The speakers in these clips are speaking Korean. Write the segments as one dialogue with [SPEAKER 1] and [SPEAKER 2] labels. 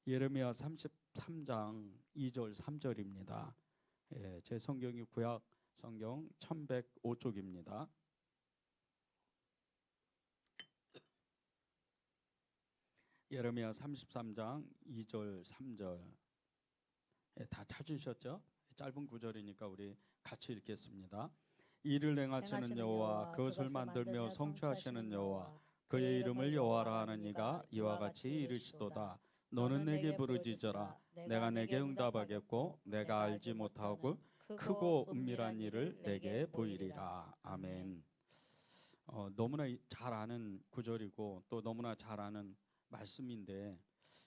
[SPEAKER 1] 예레미야 33장 2절 3절입니다. 제 성경이 구약 성경 1105쪽입니다. 예레미야 33장 2절 3절 다 찾으셨죠? 짧은 구절이니까 우리 같이 읽겠습니다. 이를 행하시는 여호와, 그것을 만들며 성취하시는 여호와, 그의 이름을 여호와라 하는 이가 이와 같이 이르시도다. 너는 내게 부르짖어라. 내가 내게 응답하겠고 내가 알지 못하고 크고 은밀한 일을 내게 보이리라. 아멘. 너무나 잘 아는 구절이고 또 너무나 잘 아는 말씀인데,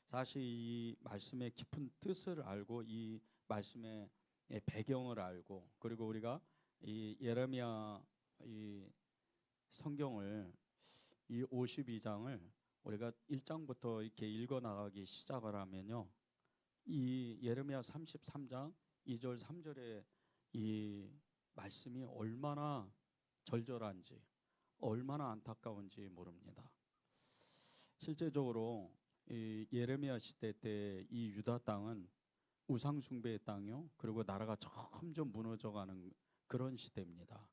[SPEAKER 1] 사실 이 말씀의 깊은 뜻을 알고 이 말씀의 배경을 알고, 그리고 우리가 이 예레미야 이 성경을 이 52장을 우리가 1장부터 이렇게 읽어 나가기 시작을 하면요, 이 예레미야 33장 2절 3절의 이 말씀이 얼마나 절절한지, 얼마나 안타까운지 모릅니다. 실제적으로 이 예레미야 시대 때 이 유다 땅은 우상 숭배의 땅이요, 그리고 나라가 점점 무너져가는 그런 시대입니다.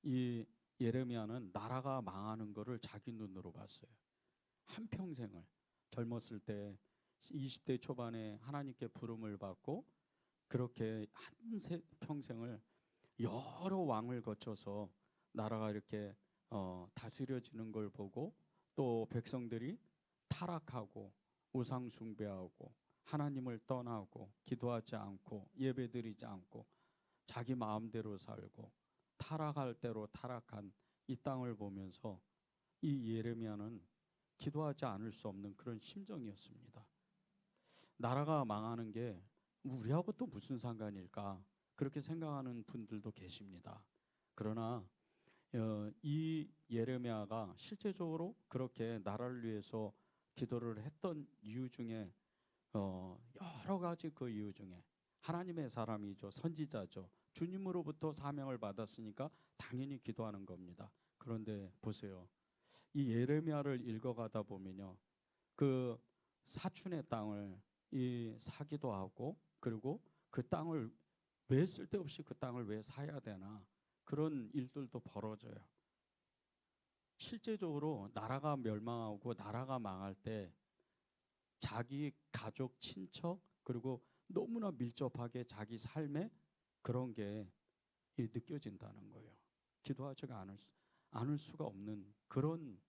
[SPEAKER 1] 이 예레미야는 나라가 망하는 것을 자기 눈으로 봤어요. 한평생을, 젊었을 때 20대 초반에 하나님께 부름을 받고 그렇게 평생을 여러 왕을 거쳐서 나라가 이렇게 다스려지는 걸 보고, 또 백성들이 타락하고 우상 숭배하고 하나님을 떠나고 기도하지 않고 예배드리지 않고 자기 마음대로 살고 타락할 대로 타락한 이 땅을 보면서 이 예레미야는 기도하지 않을 수 없는 그런 심정이었습니다. 나라가 망하는 게 우리하고 또 무슨 상관일까, 그렇게 생각하는 분들도 계십니다. 그러나 이 예레미야가 실제적으로 그렇게 나라를 위해서 기도를 했던 이유 중에 여러 가지, 그 이유 중에 하나님의 사람이죠, 선지자죠, 주님으로부터 사명을 받았으니까 당연히 기도하는 겁니다. 그런데 보세요, 이 예레미야를 읽어가다 보면요, 그 사촌의 땅을 사기도 하고, 그리고 그 땅을 왜 쓸데없이 그 땅을 왜 사야 되나, 그런 일들도 벌어져요. 실제적으로 나라가 멸망하고 나라가 망할 때 자기 가족, 친척, 그리고 너무나 밀접하게 자기 삶에 그런 게 느껴진다는 거예요. 기도하지 않을 수가 없는 그런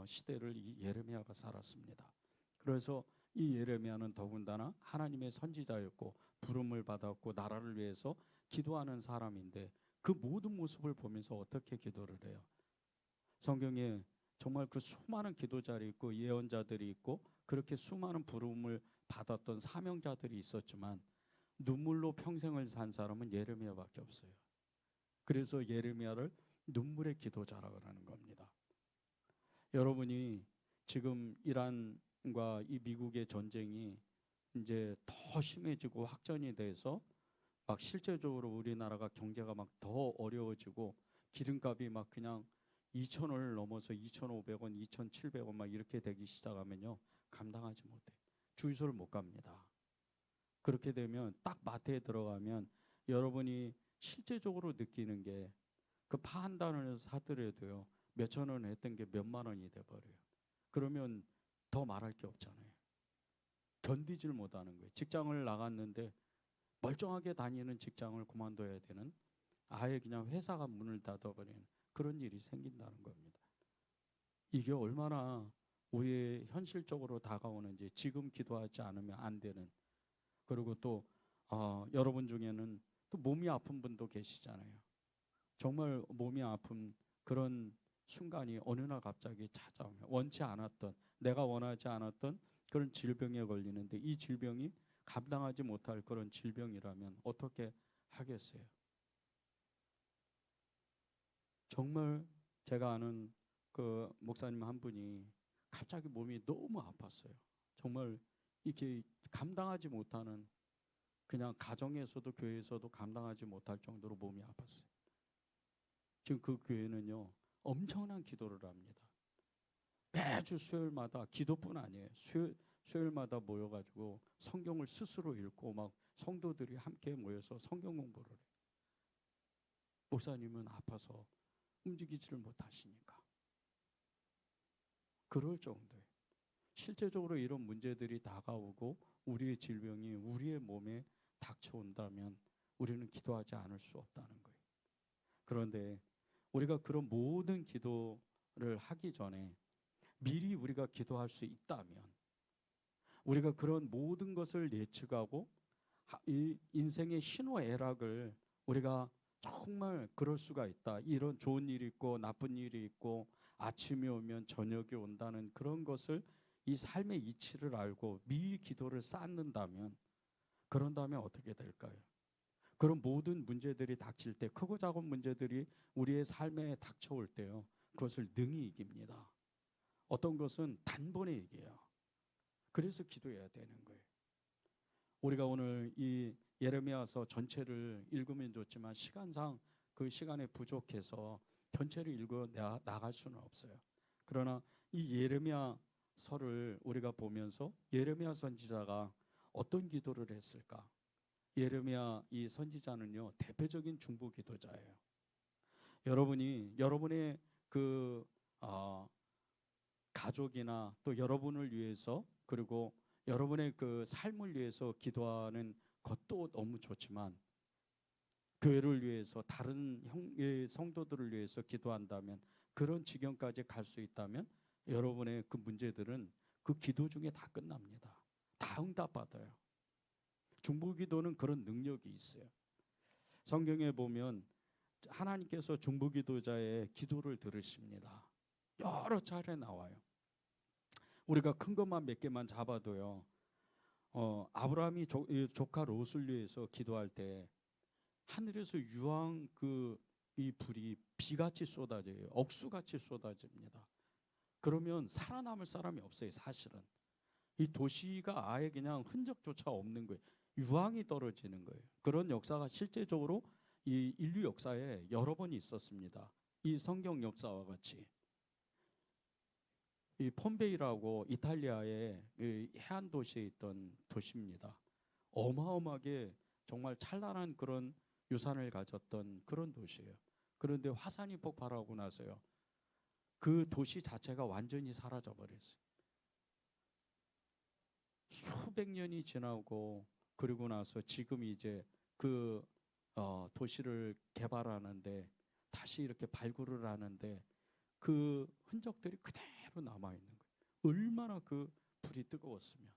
[SPEAKER 1] 시대를 이 예레미야가 살았습니다. 그래서 이 예레미야는 더군다나 하나님의 선지자였고 부름을 받았고 나라를 위해서 기도하는 사람인데, 그 모든 모습을 보면서 어떻게 기도를 해요? 성경에 정말 그 수많은 기도자들이 있고 예언자들이 있고 그렇게 수많은 부름을 받았던 사명자들이 있었지만 눈물로 평생을 산 사람은 예레미야밖에 없어요. 그래서 예레미야를 눈물의 기도자라고 하는 겁니다. 여러분이 지금 이란과 이 미국의 전쟁이 이제 더 심해지고 확전이 돼서 막 실제적으로 우리나라가 경제가 막 더 어려워지고 기름값이 막 그냥 2,000원을 넘어서 2,500원, 2,700원 막 이렇게 되기 시작하면요, 감당하지 못해. 주유소를 못 갑니다. 그렇게 되면 딱 마트에 들어가면 여러분이 실제적으로 느끼는 게, 그 파 한 단을 사더라도요, 몇천 원 했던 게 몇만 원이 돼버려요. 그러면 더 말할 게 없잖아요. 견디질 못하는 거예요. 직장을 나갔는데 멀쩡하게 다니는 직장을 그만둬야 되는, 아예 그냥 회사가 문을 닫아버리는 그런 일이 생긴다는 겁니다. 이게 얼마나 우리의 현실적으로 다가오는지, 지금 기도하지 않으면 안 되는, 그리고 또 여러분 중에는 또 몸이 아픈 분도 계시잖아요. 정말 몸이 아픈 그런 순간이 어느 날 갑자기 찾아오면 원치 않았던, 내가 원하지 않았던 그런 질병에 걸리는데, 이 질병이 감당하지 못할 그런 질병이라면 어떻게 하겠어요? 정말 제가 아는 그 목사님 한 분이 갑자기 몸이 너무 아팠어요. 정말 이렇게 감당하지 못하는, 그냥 가정에서도 교회에서도 감당하지 못할 정도로 몸이 아팠어요. 지금 그 교회는요, 엄청난 기도를 합니다. 매주 수요일마다 기도뿐 아니에요. 수요일마다 모여가지고 성경을 스스로 읽고 막 성도들이 함께 모여서 성경 공부를 해요. 목사님은 아파서 움직이지를 못하시니까. 그럴 정도예요. 실제적으로 이런 문제들이 다가오고 우리의 질병이 우리의 몸에 닥쳐온다면 우리는 기도하지 않을 수 없다는 거예요. 그런데 우리가 그런 모든 기도를 하기 전에 미리 우리가 기도할 수 있다면, 우리가 그런 모든 것을 예측하고 이 인생의 희노애락을 우리가 정말 그럴 수가 있다, 이런 좋은 일이 있고 나쁜 일이 있고 아침이 오면 저녁이 온다는 그런 것을, 이 삶의 이치를 알고 미리 기도를 쌓는다면, 그런다면 어떻게 될까요? 그런 모든 문제들이 닥칠 때, 크고 작은 문제들이 우리의 삶에 닥쳐올 때요, 그것을 능히 이깁니다. 어떤 것은 단번에 이겨요. 그래서 기도해야 되는 거예요. 우리가 오늘 이 예레미야서 전체를 읽으면 좋지만 시간상 그 시간에 부족해서 전체를 읽어 나갈 수는 없어요. 그러나 이 예레미야서를 우리가 보면서 예레미야 선지자가 어떤 기도를 했을까? 예레미야 이 선지자는요, 대표적인 중보 기도자예요. 여러분이 여러분의 그 가족이나 또 여러분을 위해서, 그리고 여러분의 그 삶을 위해서 기도하는 것도 너무 좋지만, 교회를 위해서 다른 성도들을 위해서 기도한다면, 그런 지경까지 갈 수 있다면 여러분의 그 문제들은 그 기도 중에 다 끝납니다. 다 응답받아요. 중보기도는 그런 능력이 있어요. 성경에 보면 하나님께서 중보기도자의 기도를 들으십니다. 여러 차례 나와요. 우리가 큰 것만 몇 개만 잡아도요, 아브라함이 조카 롯을 위해서 기도할 때 하늘에서 유황 이 불이 비같이 쏟아져요. 억수같이 쏟아집니다. 그러면 살아남을 사람이 없어요. 사실은 이 도시가 아예 그냥 흔적조차 없는 거예요. 유황이 떨어지는 거예요. 그런 역사가 실제적으로 이 인류 역사에 여러 번 있었습니다. 이 성경 역사와 같이. 이 폼페이라고 이탈리아의 해안 도시에 있던 도시입니다. 어마어마하게 정말 찬란한 그런 유산을 가졌던 그런 도시예요. 그런데 화산이 폭발하고 나서요, 그 도시 자체가 완전히 사라져 버렸어요. 수백 년이 지나고 그리고 나서 지금 이제 그 도시를 개발하는데, 다시 이렇게 발굴을 하는데 그 흔적들이 그대로 남아 있는 거예요. 얼마나 그 불이 뜨거웠으면.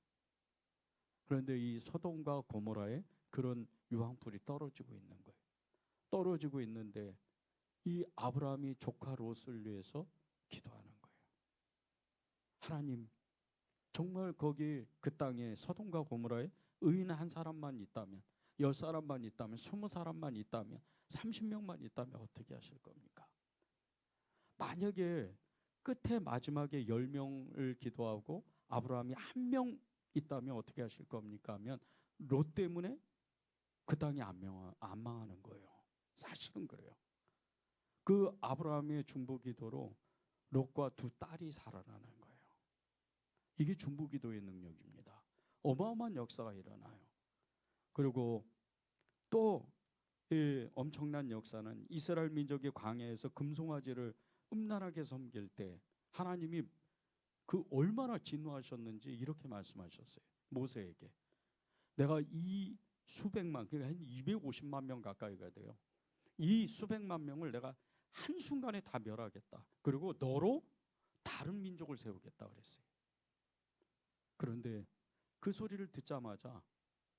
[SPEAKER 1] 그런데 이 소돔과 고모라에 그런 유황불이 떨어지고 있는 거예요. 떨어지고 있는데 이 아브라함이 조카 롯을 위해서 기도하는 거예요. 하나님, 정말 거기 그 땅에 소돔과 고모라에 의인 한 사람만 있다면, 10사람만 있다면, 20사람만 있다면, 30명만 있다면 어떻게 하실 겁니까? 만약에 끝에 마지막에 10명을 기도하고 아브라함이 1명 있다면 어떻게 하실 겁니까? 하면 롯 때문에 그 땅이 안 망하는 거예요. 사실은 그래요. 그 아브라함의 중보기도로 롯과 두 딸이 살아나는 거예요. 이게 중보기도의 능력입니다. 어마어마한 역사가 일어나요. 그리고 또 이 엄청난 역사는 이스라엘 민족이 광야에서 금송아지를 음란하게 섬길 때 하나님이 그 얼마나 진노하셨는지 이렇게 말씀하셨어요. 모세에게. 내가 이 수백만, 그러니까 한 250만 명 가까이가 돼요. 이 수백만 명을 내가 한순간에 다 멸하겠다. 그리고 너로 다른 민족을 세우겠다 그랬어요. 그런데 그 소리를 듣자마자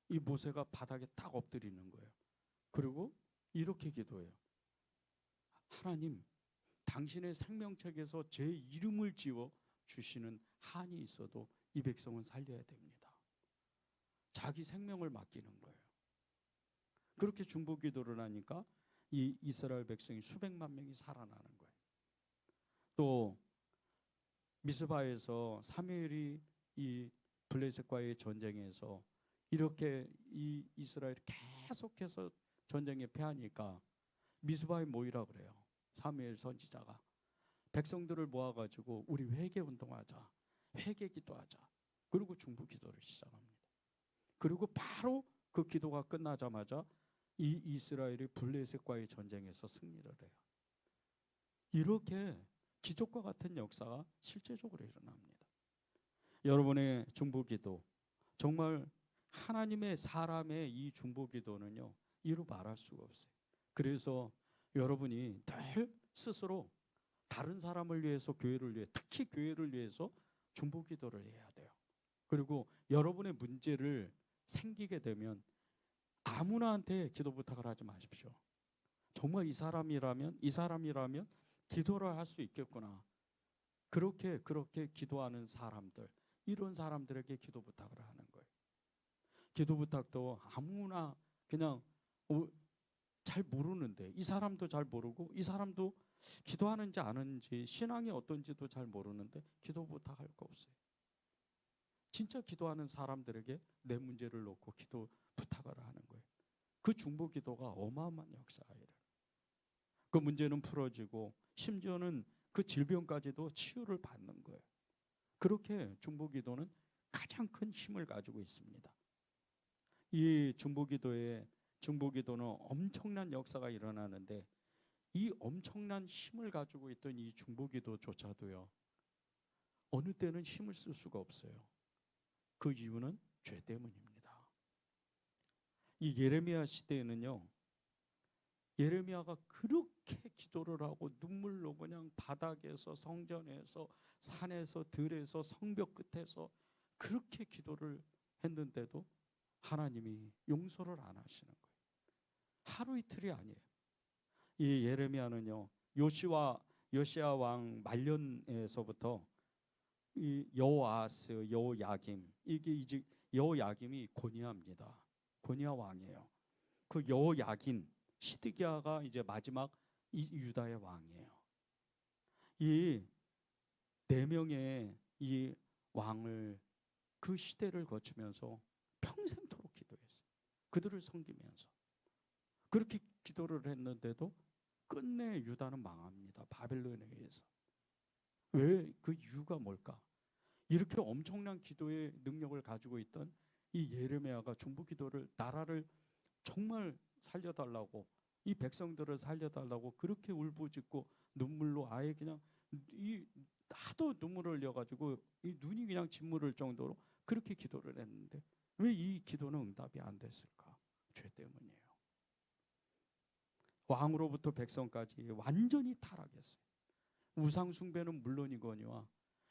[SPEAKER 1] 이 모세가 바닥에 딱 엎드리는 거예요. 그리고 이렇게 기도해요. 하나님, 당신의 생명책에서 제 이름을 지워 주시는 한이 있어도 이 백성은 살려야 됩니다. 자기 생명을 맡기는 거예요. 그렇게 중보기도를 하니까 이 이스라엘 백성이 수백만 명이 살아나는 거예요. 또 미스바에서 사무엘이 이 블레셋과의 전쟁에서 이렇게 이 이스라엘이 계속해서 전쟁에 패하니까 미스바에 모이라 그래요. 사무엘 선지자가 백성들을 모아가지고 우리 회개 운동하자, 회개 기도하자. 그리고 중보 기도를 시작합니다. 그리고 바로 그 기도가 끝나자마자 이 이스라엘이 블레셋과의 전쟁에서 승리를 해요. 이렇게 기적과 같은 역사가 실제적으로 일어납니다. 여러분의 중보기도, 정말 하나님의 사람의 이 중보기도는요, 이루 말할 수가 없어요. 그래서 여러분이 늘 스스로 다른 사람을 위해서, 교회를 위해, 특히 교회를 위해서 중보기도를 해야 돼요. 그리고 여러분의 문제를 생기게 되면 아무나한테 기도 부탁을 하지 마십시오. 정말 이 사람이라면 기도를 할 수 있겠구나. 그렇게 기도하는 사람들, 이런 사람들에게 기도 부탁을 하는 거예요. 기도 부탁도 아무나 그냥 잘 모르는데, 이 사람도 잘 모르고 이 사람도 기도하는지 안 하는지 신앙이 어떤지도 잘 모르는데 기도 부탁할 거 없어요. 진짜 기도하는 사람들에게 내 문제를 놓고 기도 부탁을 하는 거예요. 그 중보 기도가 어마어마한 역사예요. 그 문제는 풀어지고 심지어는 그 질병까지도 치유를 받는 거예요. 그렇게 중보 기도는 가장 큰 힘을 가지고 있습니다. 이 중보 기도는 엄청난 역사가 일어나는데, 이 엄청난 힘을 가지고 있던 이 중보 기도조차도요, 어느 때는 힘을 쓸 수가 없어요. 그 이유는 죄 때문입니다. 이 예레미야 시대에는요, 예레미야가 그렇게 기도를 하고 눈물로 그냥 바닥에서, 성전에서, 산에서, 들에서, 성벽 끝에서 그렇게 기도를 했는데도 하나님이 용서를 안 하시는 거예요. 하루 이틀이 아니에요. 이 예레미야는요, 요시야 왕 말년에서부터 이 여호아스, 여호야김, 이게 이제 여호야김이 고니야입니다. 고니야 왕이에요. 그 여호야긴, 시드기야가 이제 마지막 이 유다의 왕이에요. 이 네 명의 이 왕을 그 시대를 거치면서 평생토록 기도했어요. 그들을 섬기면서 그렇게 기도를 했는데도 끝내 유다는 망합니다. 바벨론에 의해서. 왜? 그 이유가 뭘까? 이렇게 엄청난 기도의 능력을 가지고 있던 이 예레미야가 중보기도를, 나라를 정말 살려달라고, 이 백성들을 살려달라고 그렇게 울부짖고 눈물로 아예 그냥 이 하도 눈물을 흘려가지고 이 눈이 그냥 짓무를 정도로 그렇게 기도를 했는데 왜 이 기도는 응답이 안 됐을까? 죄 때문이에요. 왕으로부터 백성까지 완전히 타락했어요. 우상 숭배는 물론이거니와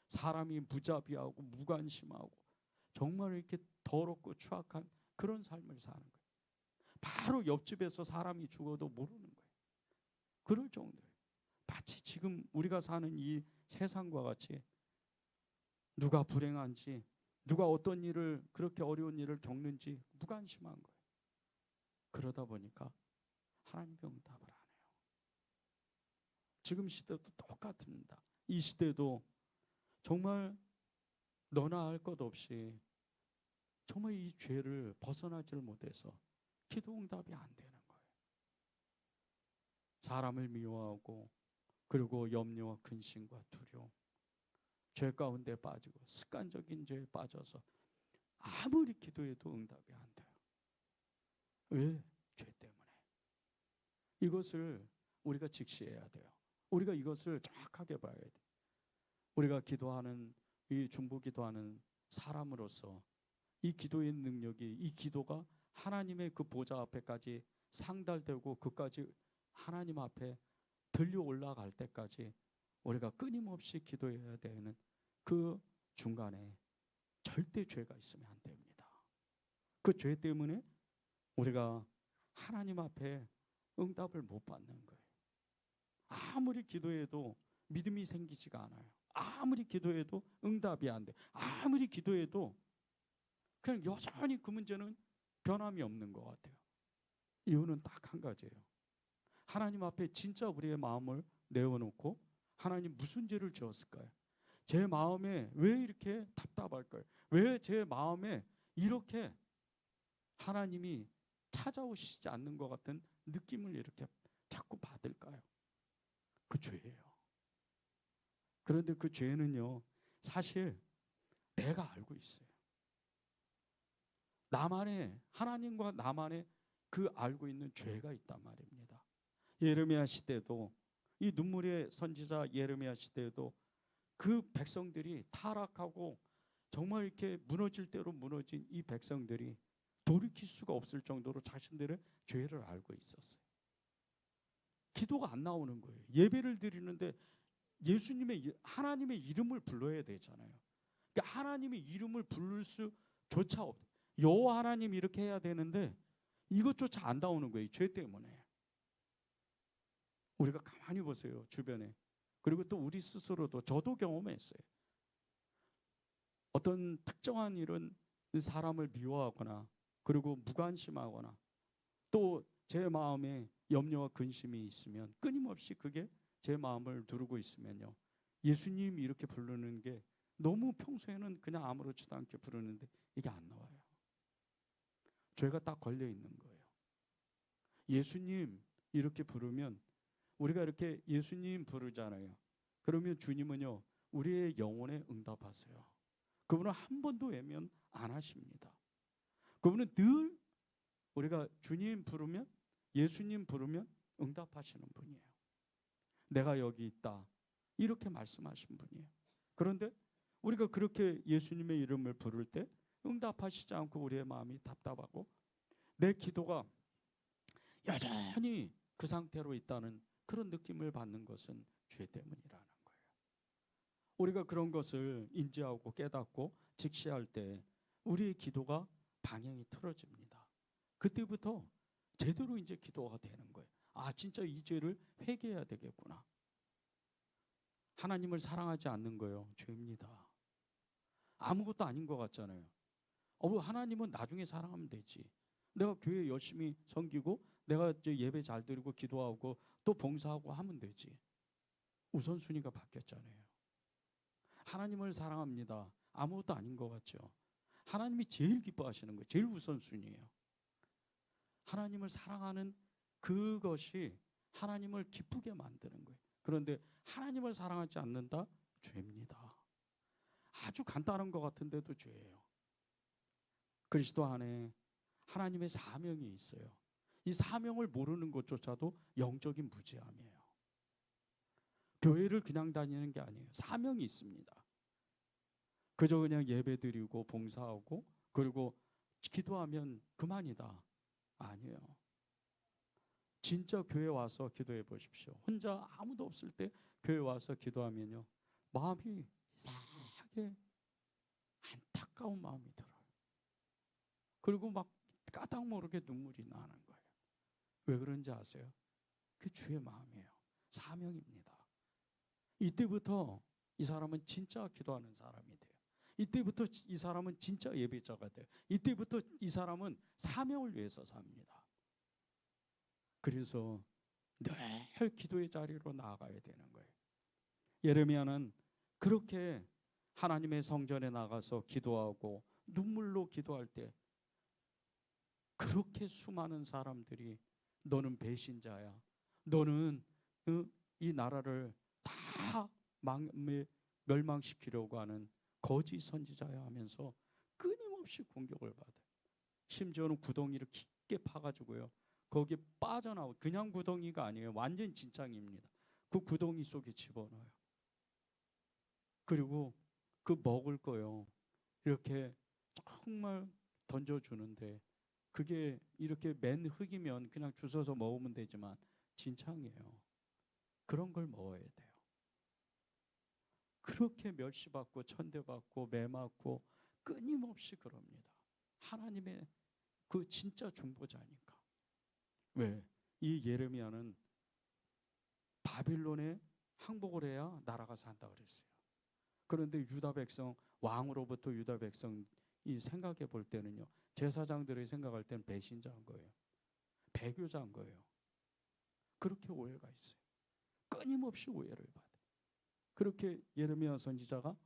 [SPEAKER 1] 사람이 무자비하고 무관심하고 정말 이렇게 더럽고 추악한 그런 삶을 사는 거예요. 바로 옆집에서 사람이 죽어도 모르는 거예요. 그럴 정도예요. 마치 지금 우리가 사는 이 세상과 같이 누가 불행한지, 누가 어떤 일을, 그렇게 어려운 일을 겪는지 무관심한 거예요. 그러다 보니까 하나님이 응답을 안 해요. 지금 시대도 똑같습니다. 이 시대도 정말 너나 할 것 없이 정말 이 죄를 벗어나지를 못해서 기도 응답이 안 되는 거예요. 사람을 미워하고, 그리고 염려와 근심과 두려움, 죄 가운데 빠지고 습관적인 죄에 빠져서 아무리 기도해도 응답이 안 돼요. 왜? 죄 때문에. 이것을 우리가 직시해야 돼요. 우리가 이것을 정확하게 봐야 돼요. 우리가 기도하는, 이 중보 기도하는 사람으로서 이 기도의 능력이, 이 기도가 하나님의 그 보좌 앞에까지 상달되고 그까지 하나님 앞에 들려 올라갈 때까지 우리가 끊임없이 기도해야 되는 그 중간에 절대 죄가 있으면 안 됩니다. 그 죄 때문에 우리가 하나님 앞에 응답을 못 받는 거예요. 아무리 기도해도 믿음이 생기지가 않아요. 아무리 기도해도 응답이 안 돼. 아무리 기도해도 그냥 여전히 그 문제는 변함이 없는 것 같아요. 이유는 딱 한 가지예요. 하나님 앞에 진짜 우리의 마음을 내어놓고, 하나님 무슨 죄를 지었을까요? 제 마음에 왜 이렇게 답답할까요? 왜 제 마음에 이렇게 하나님이 찾아오시지 않는 것 같은 느낌을 이렇게 자꾸 받을까요? 그 죄예요. 그런데 그 죄는요, 사실 내가 알고 있어요. 나만의, 하나님과 나만의 그 알고 있는 죄가 있단 말입니다. 예레미야 시대도, 이 눈물의 선지자 예레미야 시대에도 그 백성들이 타락하고 정말 이렇게 무너질 대로 무너진 이 백성들이 돌이킬 수가 없을 정도로 자신들의 죄를 알고 있었어요. 기도가 안 나오는 거예요. 예배를 드리는데 예수님의, 하나님의 이름을 불러야 되잖아요. 그러니까 하나님의 이름을 부를 수조차 없. 여호와 하나님 이렇게 해야 되는데 이것조차 안 나오는 거예요. 죄 때문에. 우리가 가만히 보세요, 주변에. 그리고 또 우리 스스로도, 저도 경험했어요. 어떤 특정한 일은 사람을 미워하거나 그리고 무관심하거나 또 제 마음에 염려와 근심이 있으면 끊임없이 그게 제 마음을 누르고 있으면요, 예수님 이렇게 부르는 게 너무 평소에는 그냥 아무렇지도 않게 부르는데 이게 안 나와요. 죄가 딱 걸려 있는 거예요. 예수님 이렇게 부르면, 우리가 이렇게 예수님 부르잖아요. 그러면 주님은요, 우리의 영혼에 응답하세요. 그분은 한 번도 외면 안 하십니다. 그분은 늘 우리가 주님 부르면, 예수님 부르면 응답하시는 분이에요. 내가 여기 있다, 이렇게 말씀하신 분이에요. 그런데 우리가 그렇게 예수님의 이름을 부를 때 응답하시지 않고 우리의 마음이 답답하고 내 기도가 여전히 그 상태로 있다는 그런 느낌을 받는 것은 죄 때문이라는 거예요. 우리가 그런 것을 인지하고 깨닫고 직시할 때 우리의 기도가 방향이 틀어집니다. 그때부터 제대로 이제 기도가 되는 거예요. 아, 진짜 이 죄를 회개해야 되겠구나. 하나님을 사랑하지 않는 거예요, 죄입니다. 아무것도 아닌 것 같잖아요. 하나님은 나중에 사랑하면 되지. 내가 교회 열심히 섬기고 내가 이제 예배 잘 드리고 기도하고 또 봉사하고 하면 되지. 우선순위가 바뀌었잖아요. 하나님을 사랑합니다. 아무것도 아닌 것 같죠. 하나님이 제일 기뻐하시는 거예요. 제일 우선순위예요. 하나님을 사랑하는 그것이 하나님을 기쁘게 만드는 거예요. 그런데 하나님을 사랑하지 않는다? 죄입니다. 아주 간단한 것 같은데도 죄예요. 그리스도 안에 하나님의 사명이 있어요. 이 사명을 모르는 것조차도 영적인 무지함이에요. 교회를 그냥 다니는 게 아니에요. 사명이 있습니다. 그저 그냥 예배드리고 봉사하고 그리고 기도하면 그만이다. 아니에요. 진짜 교회 와서 기도해 보십시오. 혼자 아무도 없을 때 교회 와서 기도하면요, 마음이 이상하게 안타까운 마음이 들어요. 그리고 막 까닭 모르게 눈물이 나는 거예요. 왜 그런지 아세요? 그 주의 마음이에요. 사명입니다. 이때부터 이 사람은 진짜 기도하는 사람이 돼요. 이때부터 이 사람은 진짜 예배자가 돼요. 이때부터 이 사람은 사명을 위해서 삽니다. 그래서 늘 기도의 자리로 나아가야 되는 거예요. 예레미야는 그렇게 하나님의 성전에 나가서 기도하고 눈물로 기도할 때 그렇게 수많은 사람들이 너는 배신자야, 너는 이 나라를 다 멸망시키려고 하는 거짓 선지자야 하면서 끊임없이 공격을 받아요. 심지어는 구덩이를 깊게 파가지고요, 거기에 빠져나오고, 그냥 구덩이가 아니에요. 완전 진창입니다. 그 구덩이 속에 집어넣어요. 그리고 그 먹을 거요, 이렇게 정말 던져주는데 그게 이렇게 맨 흙이면 그냥 주워서 먹으면 되지만 진창이에요. 그런 걸 먹어야 돼요. 그렇게 멸시받고 천대받고 매맞고 끊임없이 그럽니다. 하나님의 그 진짜 중보자니까. 왜? 이 예레미야는 바빌론에 항복을 해야 나라가 산다 그랬어요. 그런데 유다 백성, 왕으로부터 유다 백성이 생각해 볼 때는요, 제사장들이 생각할 때는 배신자인 거예요. 배교자인 거예요. 그렇게 오해가 있어요. 끊임없이 오해를 받아요. 그렇게 예레미야 선지자가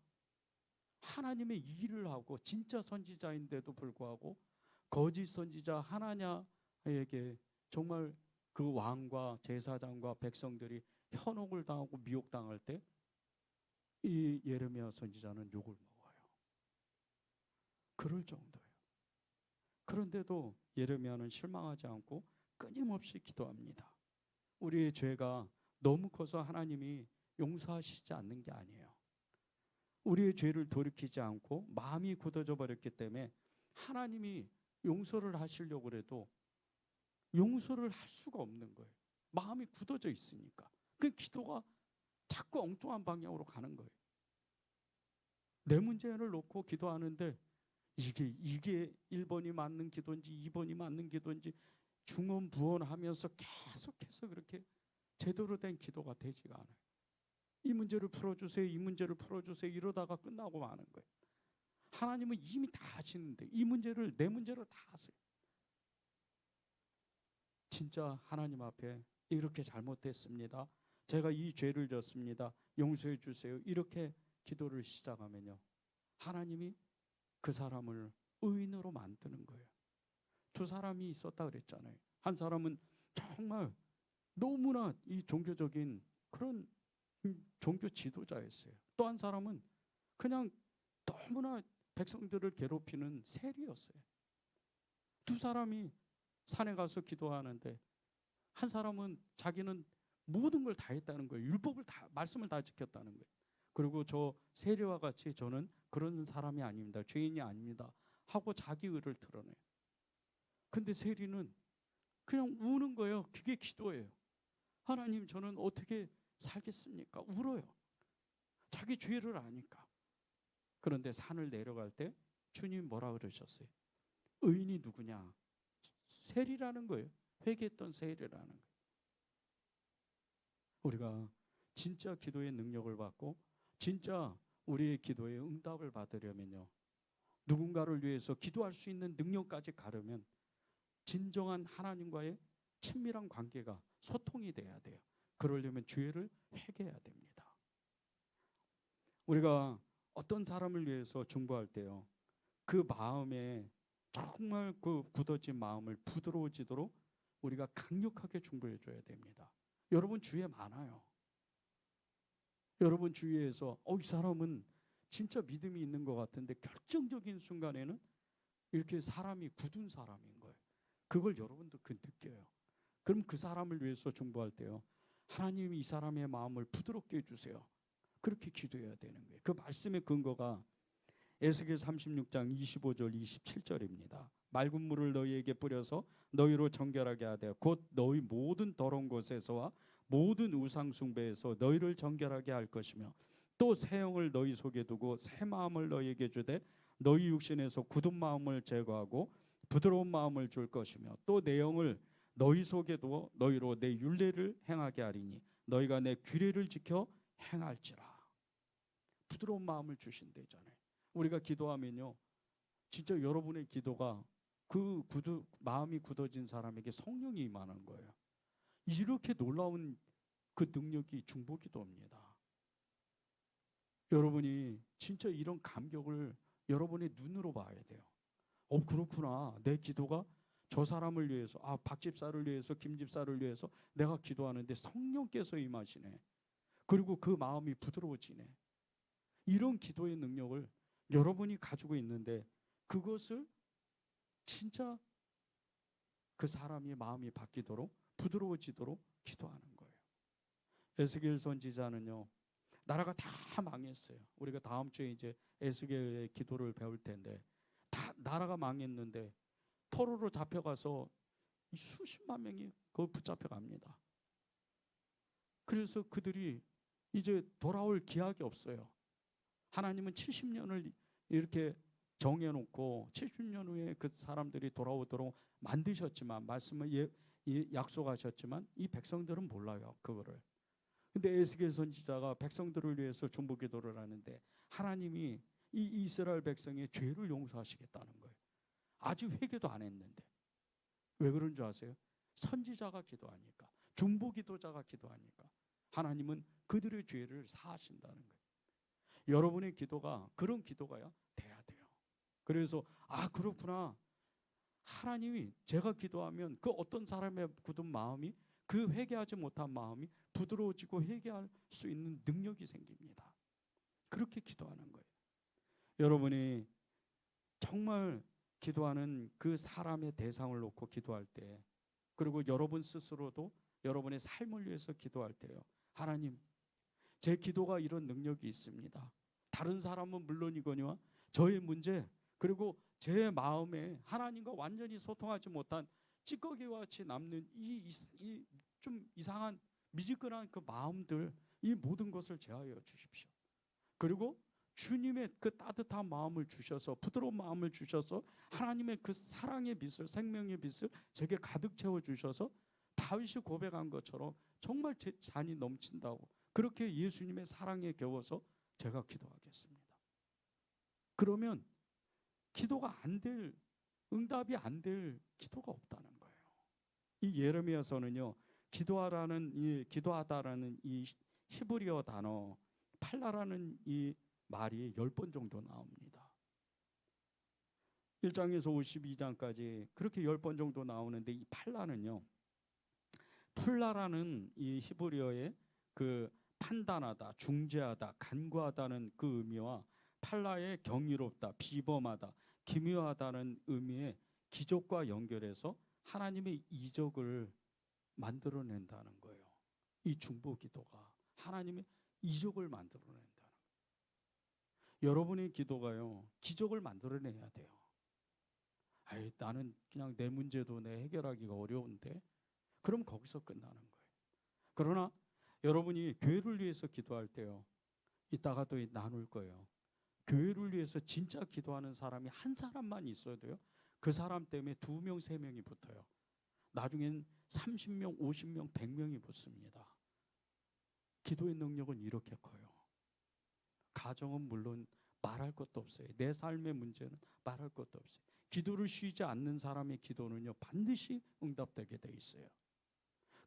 [SPEAKER 1] 하나님의 일을 하고 진짜 선지자인데도 불구하고 거짓 선지자 하나냐에게 정말 그 왕과 제사장과 백성들이 현혹을 당하고 미혹당할 때 이 예레미야 선지자는 욕을 먹어요. 그럴 정도예요. 그런데도 예레미야는 실망하지 않고 끊임없이 기도합니다. 우리의 죄가 너무 커서 하나님이 용서하시지 않는 게 아니에요. 우리의 죄를 돌이키지 않고 마음이 굳어져 버렸기 때문에 하나님이 용서를 하시려고 해도 용서를 할 수가 없는 거예요. 마음이 굳어져 있으니까. 그 기도가 자꾸 엉뚱한 방향으로 가는 거예요. 내 문제를 놓고 기도하는데 이게 1번이 맞는 기도인지 2번이 맞는 기도인지 중언부언하면서 계속해서 그렇게 제대로 된 기도가 되지가 않아요. 이 문제를 풀어주세요, 이 문제를 풀어주세요 이러다가 끝나고 마는 거예요. 하나님은 이미 다 하시는데 내 문제를 다 하세요. 진짜 하나님 앞에 이렇게 잘못했습니다, 제가 이 죄를 졌습니다, 용서해 주세요, 이렇게 기도를 시작하면요, 하나님이 그 사람을 의인으로 만드는 거예요. 두 사람이 있었다 그랬잖아요. 한 사람은 정말 너무나 이 종교적인 그런 종교 지도자였어요. 또 한 사람은 그냥 너무나 백성들을 괴롭히는 세리였어요. 두 사람이 산에 가서 기도하는데 한 사람은 자기는 모든 걸 다 했다는 거예요. 율법을 다, 말씀을 다 지켰다는 거예요. 그리고 저 세리와 같이 저는 그런 사람이 아닙니다, 죄인이 아닙니다 하고 자기 의를 드러내요. 근데 세리는 그냥 우는 거예요. 그게 기도예요. 하나님, 저는 어떻게 살겠습니까? 울어요. 자기 죄를 아니까. 그런데 산을 내려갈 때 주님 뭐라 그러셨어요? 의인이 누구냐? 세리라는 거예요. 회개했던 세리라는 거예요. 우리가 진짜 기도의 능력을 받고 진짜 우리의 기도에 응답을 받으려면요, 누군가를 위해서 기도할 수 있는 능력까지 가려면 진정한 하나님과의 친밀한 관계가 소통이 돼야 돼요. 그러려면 죄를 회개해야 됩니다. 우리가 어떤 사람을 위해서 중보할 때요, 그 마음에 정말 그 굳어진 마음을 부드러워지도록 우리가 강력하게 중보해 줘야 됩니다. 여러분 주위에 많아요. 여러분 주위에서 이 사람은 진짜 믿음이 있는 것 같은데 결정적인 순간에는 이렇게 사람이 굳은 사람인 거예요. 그걸 여러분도 느껴요. 그럼 그 사람을 위해서 중보할 때요, 하나님이 이 사람의 마음을 부드럽게 해주세요, 그렇게 기도해야 되는 거예요. 그 말씀의 근거가 에스겔 36장 25절 27절입니다. 맑은 물을 너희에게 뿌려서 너희로 정결하게 하되 곧 너희 모든 더러운 곳에서와 모든 우상 숭배에서 너희를 정결하게 할 것이며 또 새 영을 너희 속에 두고 새 마음을 너희에게 주되 너희 육신에서 굳은 마음을 제거하고 부드러운 마음을 줄 것이며 또 내 영을 너희 속에 두어 너희로 내 율례를 행하게 하리니 너희가 내 규례를 지켜 행할지라. 부드러운 마음을 주신대잖아요. 우리가 기도하면요, 진짜 여러분의 기도가 그 마음이 굳어진 사람에게 성령이 임하는 거예요. 이렇게 놀라운 그 능력이 중보기도입니다. 여러분이 진짜 이런 감격을 여러분의 눈으로 봐야 돼요. 그렇구나, 내 기도가 저 사람을 위해서, 박 집사를 위해서, 김 집사를 위해서 내가 기도하는데 성령께서 임하시네. 그리고 그 마음이 부드러워지네. 이런 기도의 능력을 여러분이 가지고 있는데 그것을 진짜 그 사람의 마음이 바뀌도록 부드러워지도록 기도하는 거예요. 에스겔 선지자는요, 나라가 다 망했어요. 우리가 다음 주에 이제 에스겔의 기도를 배울 텐데 다 나라가 망했는데 포로로 잡혀가서 수십만 명이 거기 붙잡혀갑니다. 그래서 그들이 이제 돌아올 기약이 없어요. 하나님은 70년을 이렇게 정해놓고 70년 후에 그 사람들이 돌아오도록 만드셨지만, 말씀을 약속하셨지만 이 백성들은 몰라요, 그거를. 근데 에스겔 선지자가 백성들을 위해서 중보기도를 하는데 하나님이 이 이스라엘 백성의 죄를 용서하시겠다는 거예요. 아직 회개도 안 했는데. 왜 그런 줄 아세요? 선지자가 기도하니까, 중보기도자가 기도하니까 하나님은 그들의 죄를 사하신다는 거예요. 여러분의 기도가 그런 기도가 돼야 돼요. 그래서 그렇구나, 하나님이 제가 기도하면 그 어떤 사람의 굳은 마음이, 그 회개하지 못한 마음이 부드러워지고 회개할 수 있는 능력이 생깁니다. 그렇게 기도하는 거예요. 여러분이 정말 기도하는 그 사람의 대상을 놓고 기도할 때, 그리고 여러분 스스로도 여러분의 삶을 위해서 기도할 때요, 하나님, 제 기도가 이런 능력이 있습니다. 다른 사람은 물론이거니와 저의 문제, 그리고 제 마음에 하나님과 완전히 소통하지 못한 찌꺼기와 같이 남는 이 좀 이상한 미지근한 그 마음들, 이 모든 것을 제하여 주십시오. 그리고 주님의 그 따뜻한 마음을 주셔서, 부드러운 마음을 주셔서 하나님의 그 사랑의 빛을, 생명의 빛을 제게 가득 채워 주셔서 다윗이 고백한 것처럼 정말 제 잔이 넘친다고, 그렇게 예수님의 사랑에 겨워서 제가 기도하겠습니다. 그러면 기도가 안 될, 응답이 안 될 기도가 없다는 거예요. 이 예레미야서는요, 기도하다라는 이 히브리어 단어 팔라라는 이 말이 10번 정도 나옵니다. 1장에서 52장까지 그렇게 10번 정도 나오는데, 이 팔라는요, 풀라라는 이 히브리어의 그 판단하다, 중재하다, 간구하다는 그 의미와 팔라의 경이롭다, 비범하다, 기묘하다는 의미의 기적과 연결해서 하나님의 이적을 만들어낸다는 거예요. 이 중보기도가 하나님의 이적을 만들어낸다는 거예요. 여러분의 기도가요, 기적을 만들어내야 돼요. 나는 그냥 내 문제도 내 해결하기가 어려운데, 그럼 거기서 끝나는 거예요. 그러나 여러분이 교회를 위해서 기도할 때요, 이따가 또 나눌 거예요. 교회를 위해서 진짜 기도하는 사람이 한 사람만 있어도요, 그 사람 때문에 2명, 3명이 붙어요. 나중엔 30명, 50명, 100명이 붙습니다. 기도의 능력은 이렇게 커요. 가정은 물론 말할 것도 없어요. 내 삶의 문제는 말할 것도 없어요. 기도를 쉬지 않는 사람의 기도는요, 반드시 응답되게 돼 있어요.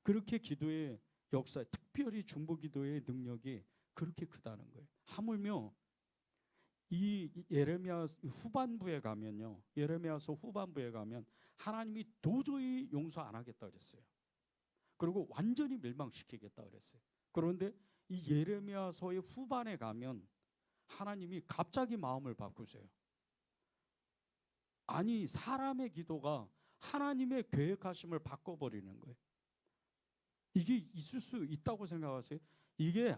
[SPEAKER 1] 그렇게 기도의 역사, 특별히 중보기도의 능력이 그렇게 크다는 거예요. 하물며 이 예레미야서 후반부에 가면 하나님이 도저히 용서 안 하겠다 그랬어요. 그리고 완전히 멸망시키겠다 그랬어요. 그런데 이 예레미야서의 후반에 가면 하나님이 갑자기 마음을 바꾸세요. 아니, 사람의 기도가 하나님의 계획하심을 바꿔버리는 거예요. 이게 있을 수 있다고 생각하세요? 이게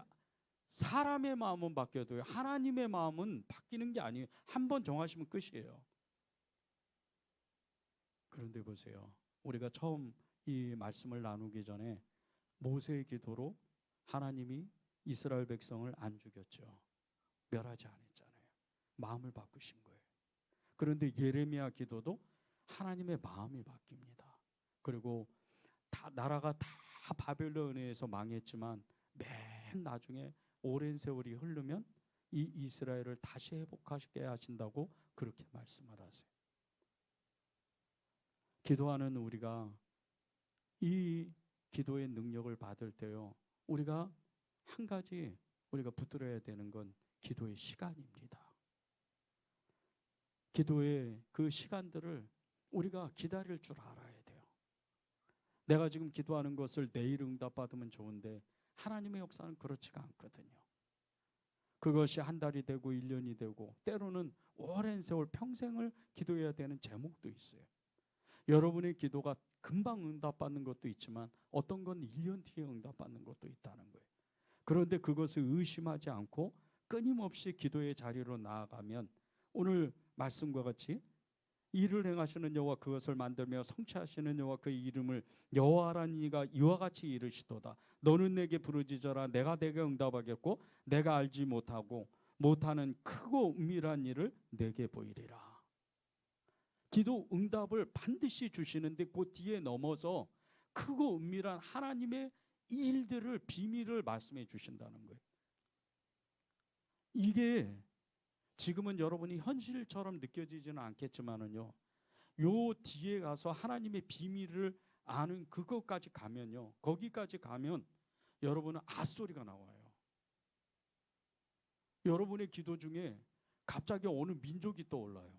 [SPEAKER 1] 사람의 마음은 바뀌어도요, 하나님의 마음은 바뀌는 게 아니에요. 한번 정하시면 끝이에요. 그런데 보세요, 우리가 처음 이 말씀을 나누기 전에 모세의 기도로 하나님이 이스라엘 백성을 안 죽였죠. 멸하지 않았잖아요. 마음을 바꾸신 거예요. 그런데 예레미야 기도도 하나님의 마음이 바뀝니다. 그리고 나라가 다 바벨론에 의해서 망했지만 맨 나중에 오랜 세월이 흐르면 이 이스라엘을 다시 회복하시게 하신다고 그렇게 말씀을 하세요. 기도하는 우리가 이 기도의 능력을 받을 때요, 우리가 한 가지 우리가 붙들어야 되는 건 기도의 시간입니다. 기도의 그 시간들을 우리가 기다릴 줄 알아야 돼요. 내가 지금 기도하는 것을 내일 응답받으면 좋은데 하나님의 역사는 그렇지가 않거든요. 그것이 한 달이 되고 1년이 되고 때로는 오랜 세월, 평생을 기도해야 되는 제목도 있어요. 여러분의 기도가 금방 응답받는 것도 있지만 어떤 건 1년 뒤에 응답받는 것도 있다는 거예요. 그런데 그것을 의심하지 않고 끊임없이 기도의 자리로 나아가면 오늘 말씀과 같이 일을 행하시는 여호와, 그것을 만들며 성취하시는 여호와, 그의 이름을 여호와라는 이가 이와 같이 이르시도다. 너는 내게 부르짖어라. 내가 내게 응답하겠고 내가 알지 못하는 크고 은밀한 일을 내게 보이리라. 기도 응답을 반드시 주시는데 그 뒤에 넘어서 크고 은밀한 하나님의 일들을, 비밀을 말씀해 주신다는 거예요. 이게 지금은 여러분이 현실처럼 느껴지지는 않겠지만은요, 요 뒤에 가서 하나님의 비밀을 아는 그것까지 가면요, 거기까지 가면 여러분은 앗소리가 나와요. 여러분의 기도 중에 갑자기 어느 민족이 떠올라요.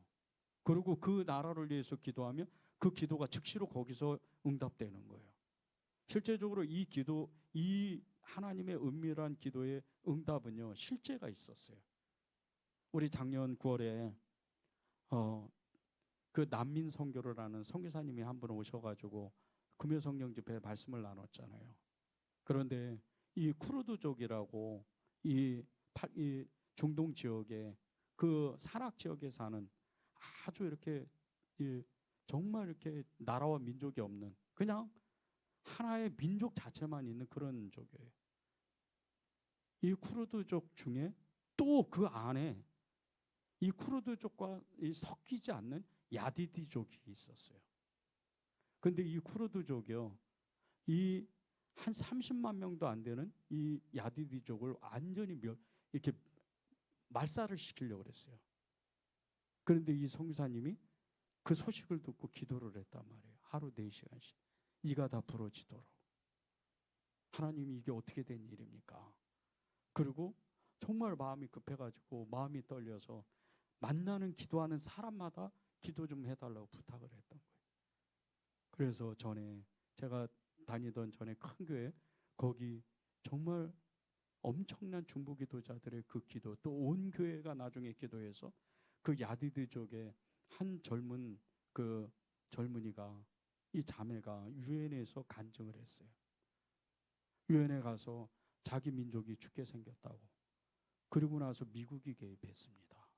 [SPEAKER 1] 그리고 그 나라를 위해서 기도하면 그 기도가 즉시로 거기서 응답되는 거예요. 실제적으로 이 기도, 이 하나님의 은밀한 기도의 응답은요, 실제가 있었어요. 우리 작년 9월에 그 난민 선교를 하는 선교사님이 한 분 오셔가지고 금요 성령 집회에 말씀을 나눴잖아요. 그런데 이 쿠르드족이라고 이 중동 지역에 그 산악 지역에 사는 아주 이렇게 정말 이렇게 나라와 민족이 없는 그냥 하나의 민족 자체만 있는 그런 족이에요. 이 쿠르드족 중에 또 그 안에 이 쿠르드족과 섞이지 않는 야디디족이 있었어요. 근데 이 쿠르드족이요, 이 한 30만 명도 안 되는 이 야디디족을 완전히 이렇게 말살을 시키려고 그랬어요. 그런데 이 선교사님이 그 소식을 듣고 기도를 했단 말이에요. 하루 4시간씩 이가 다 부러지도록. 하나님이 이게 어떻게 된 일입니까? 그리고 정말 마음이 급해가지고 마음이 떨려서 만나는 기도하는 사람마다 기도 좀 해달라고 부탁을 했던 거예요. 그래서 전에 제가 다니던 전에 큰 교회, 거기 정말 엄청난 중보 기도자들의 그 기도, 또 온 교회가 나중에 기도해서 그 야디드족의 한 그 젊은이가, 이 자매가 유엔에서 간증을 했어요. 유엔에 가서 자기 민족이 죽게 생겼다고. 그리고 나서 미국이 개입했습니다.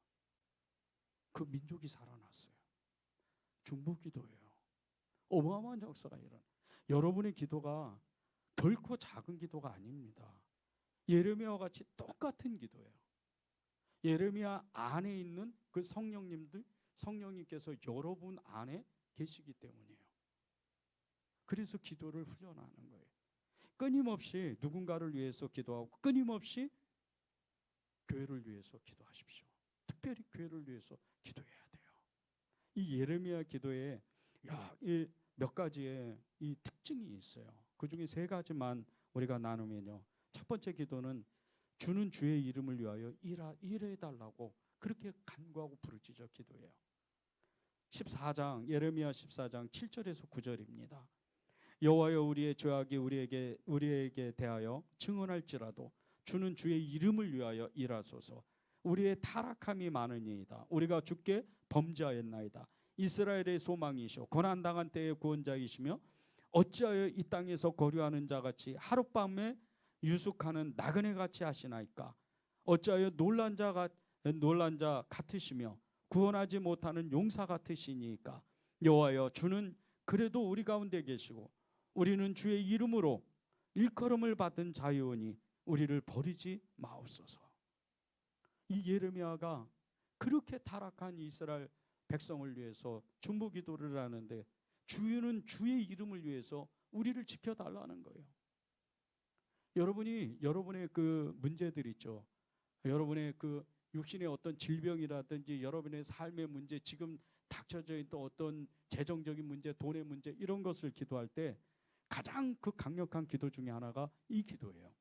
[SPEAKER 1] 그 민족이 살아났어요. 중보 기도예요. 어마어마한 역사가 일어나. 여러분의 기도가 결코 작은 기도가 아닙니다. 예레미야와 같이 똑같은 기도예요. 예레미야 안에 있는 그 성령님께서 여러분 안에 계시기 때문이에요. 그래서 기도를 훈련하는 거예요. 끊임없이 누군가를 위해서 기도하고 끊임없이 교회를 위해서 기도하십시오. 특별히 교회를 위해서 기도해야 돼요. 이 예레미야 기도에 이 몇 가지의 이 특징이 있어요. 그 중에 3가지만 우리가 나누면요. 첫 번째 기도는 주는 주의 이름을 위하여 일해달라고 그렇게 간구하고 부르짖어 기도해요. 14장 예레미야 14장 7절에서 9절입니다. 여호와여 우리의 죄악이 우리에게 대하여 증언할지라도 주는 주의 이름을 위하여 일하소서. 우리의 타락함이 많으니이다. 우리가 주께 범죄하였나이다. 이스라엘의 소망이시오 고난당한 때의 구원자이시며 어찌하여 이 땅에서 거류하는 자같이 하룻밤에 유숙하는 나그네같이 하시나이까. 어찌하여 놀란 자 같으시며 구원하지 못하는 용사 같으시니까. 여호와여 주는 그래도 우리 가운데 계시고 우리는 주의 이름으로 일컬음을 받은 자유오니 우리를 버리지 마옵소서. 이 예레미야가 그렇게 타락한 이스라엘 백성을 위해서 중보 기도를 하는데 주는 주의 이름을 위해서 우리를 지켜달라는 거예요. 여러분의 그 문제들 있죠. 여러분의 그 육신의 어떤 질병이라든지 여러분의 삶의 문제, 지금 닥쳐져 있던 어떤 재정적인 문제, 돈의 문제, 이런 것을 기도할 때 가장 그 강력한 기도 중에 하나가 이 기도예요.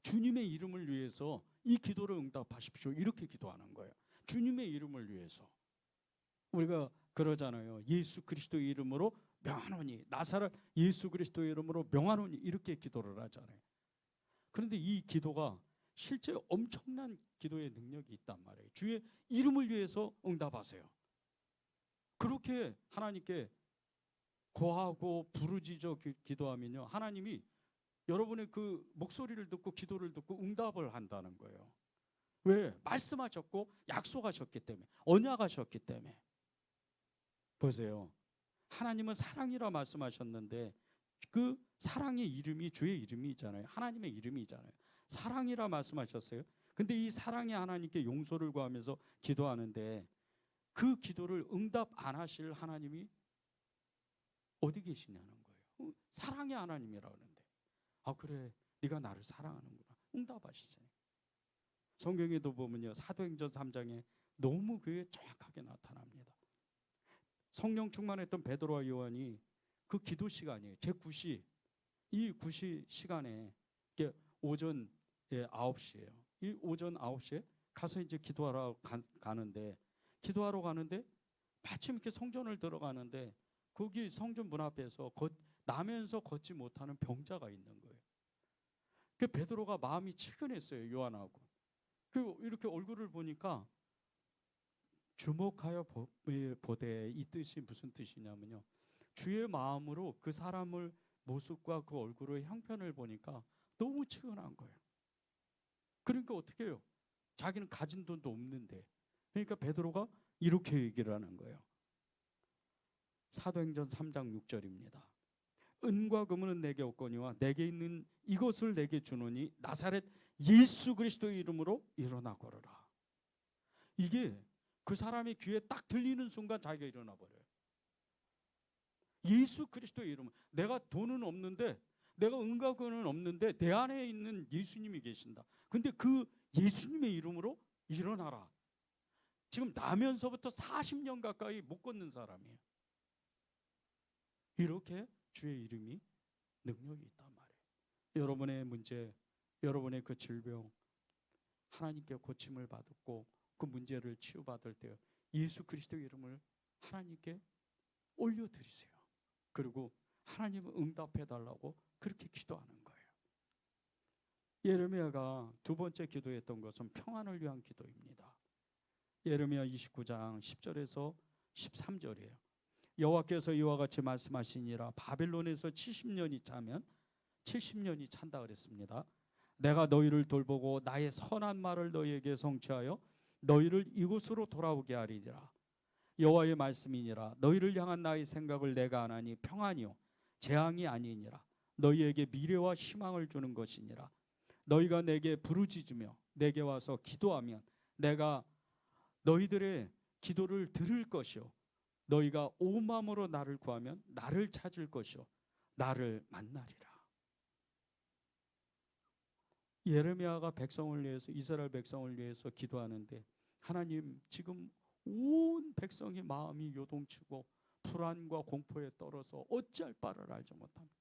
[SPEAKER 1] 주님의 이름을 위해서 이 기도를 응답하십시오. 이렇게 기도하는 거예요. 주님의 이름을 위해서. 우리가 그러잖아요. 예수 그리스도의 이름으로 명하노니, 나사렛 예수 그리스도의 이름으로 명하노니, 이렇게 기도를 하잖아요. 그런데 이 기도가 실제 엄청난 기도의 능력이 있단 말이에요. 주의 이름을 위해서 응답하세요. 그렇게 하나님께 고하고 부르짖어 기도하면요, 하나님이 여러분의 그 목소리를 듣고 기도를 듣고 응답을 한다는 거예요. 왜? 말씀하셨고 약속하셨기 때문에, 언약하셨기 때문에. 보세요. 하나님은 사랑이라 말씀하셨는데 그 사랑의 이름이 주의 이름이 있잖아요. 하나님의 이름이 있잖아요. 사랑이라 말씀하셨어요. 근데 이 사랑의 하나님께 용서를 구하면서 기도하는데 그 기도를 응답 안 하실 하나님이 어디 계시냐는 거예요. 사랑의 하나님이라 그러는데, 아 그래, 네가 나를 사랑하는구나, 응답하시잖아요. 성경에도 보면요, 사도행전 3장에 너무 그게 정확하게 나타납니다. 성령 충만했던 베드로와 요한이 그 기도 시간이에요. 제9시, 이 9시 시간에 오전 9시예요. 이 오전 9시에 가서 이제 기도하러 가는데 마침 이렇게 성전을 들어가는데 거기 성전 문 앞에서 나면서 걷지 못하는 병자가 있는 거예요. 그 베드로가 마음이 측은했어요. 요한하고. 그 이렇게 얼굴을 보니까 주목하여 보되, 이 뜻이 무슨 뜻이냐면요, 주의 마음으로 그 사람을 모습과 그 얼굴의 형편을 보니까 너무 측은한 거예요. 그러니까 어떻게 해요? 자기는 가진 돈도 없는데. 그러니까 베드로가 이렇게 얘기를 하는 거예요. 사도행전 3장 6절입니다. 은과 금은 내게 없거니와 내게 있는 이것을 내게 주노니 나사렛 예수 그리스도의 이름으로 일어나 걸어라. 이게 그 사람이 귀에 딱 들리는 순간 자기가 일어나 버려요. 예수 그리스도의 이름. 내가 돈은 없는데, 내가 은과 금은 없는데 내 안에 있는 예수님이 계신다. 근데 그 예수님의 이름으로 일어나라. 지금 나면서부터 40년 가까이 못 걷는 사람이에요. 이렇게 주의 이름이 능력이 있단 말이에요. 여러분의 문제, 여러분의 그 질병, 하나님께 고침을 받고 그 문제를 치유받을 때 예수 그리스도의 이름을 하나님께 올려드리세요. 그리고 하나님은 응답해 달라고 그렇게 기도하는 거예요. 예레미야가 두 번째 기도했던 것은 평안을 위한 기도입니다. 예레미야 29장 10절에서 13절이에요. 여호와께서 이와 같이 말씀하시니라. 바벨론에서 70년이 차면 70년이 찬다 그랬습니다. 내가 너희를 돌보고 나의 선한 말을 너희에게 성취하여 너희를 이곳으로 돌아오게 하리니라. 여호와의 말씀이니라. 너희를 향한 나의 생각을 내가 아나니 평안이요 재앙이 아니니라. 너희에게 미래와 희망을 주는 것이니라. 너희가 내게 부르짖으며 내게 와서 기도하면 내가 너희들의 기도를 들을 것이요 너희가 온 마음으로 나를 구하면 나를 찾을 것이요 나를 만나리라. 예레미야가 백성을 위해서, 이스라엘 백성을 위해서 기도하는데, 하나님 지금 온 백성의 마음이 요동치고 불안과 공포에 떨어서 어찌할 바를 알지 못합니다.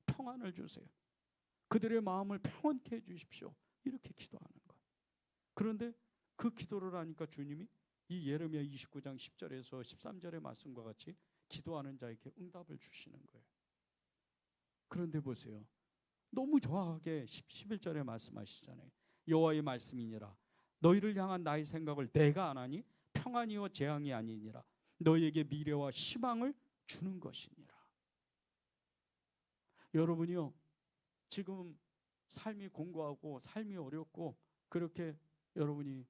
[SPEAKER 1] 평안을 주세요. 그들의 마음을 평온케 해주십시오. 이렇게 기도하는 거예요. 그런데 그 기도를 하니까 주님이 이 예레미야 29장 10절에서 13절의 말씀과 같이 기도하는 자에게 응답을 주시는 거예요. 그런데 보세요. 너무 정확하게 11절에 말씀하시잖아요. 여호와의 말씀이니라. 너희를 향한 나의 생각을 내가 아나니 평안이요 재앙이 아니니라. 너희에게 미래와 희망을 주는 것이니라. 여러분이요, 지금 삶이 공고하고 삶이 어렵고 그렇게 여러분이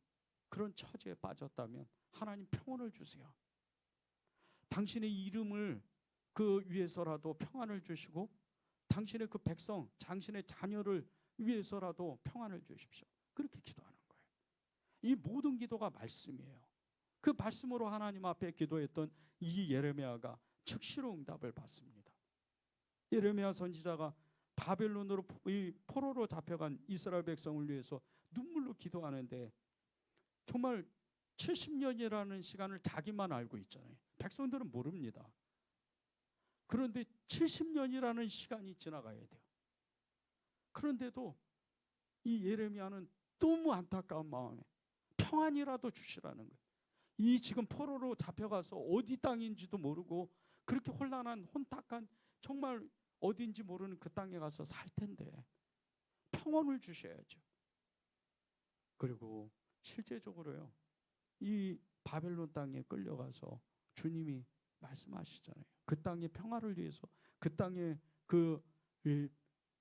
[SPEAKER 1] 그런 처지에 빠졌다면 하나님 평안을 주세요. 당신의 이름을 그 위해서라도 평안을 주시고 당신의 그 백성, 당신의 자녀를 위해서라도 평안을 주십시오. 그렇게 기도하는 거예요. 이 모든 기도가 말씀이에요. 그 말씀으로 하나님 앞에 기도했던 이 예레미야가 즉시로 응답을 받습니다. 예레미야 선지자가 바벨론으로 이 포로로 잡혀간 이스라엘 백성을 위해서 눈물로 기도하는데 정말 70년이라는 시간을 자기만 알고 있잖아요. 백성들은 모릅니다. 그런데 70년이라는 시간이 지나가야 돼요. 그런데도 이 예레미야는 너무 안타까운 마음에 평안이라도 주시라는 거예요. 이 지금 포로로 잡혀가서 어디 땅인지도 모르고 그렇게 혼란한 혼탁한 정말 어딘지 모르는 그 땅에 가서 살 텐데 평온을 주셔야죠. 그리고 실제적으로요, 이 바벨론 땅에 끌려가서 주님이 말씀하시잖아요. 그 땅의 평화를 위해서, 그 땅에 그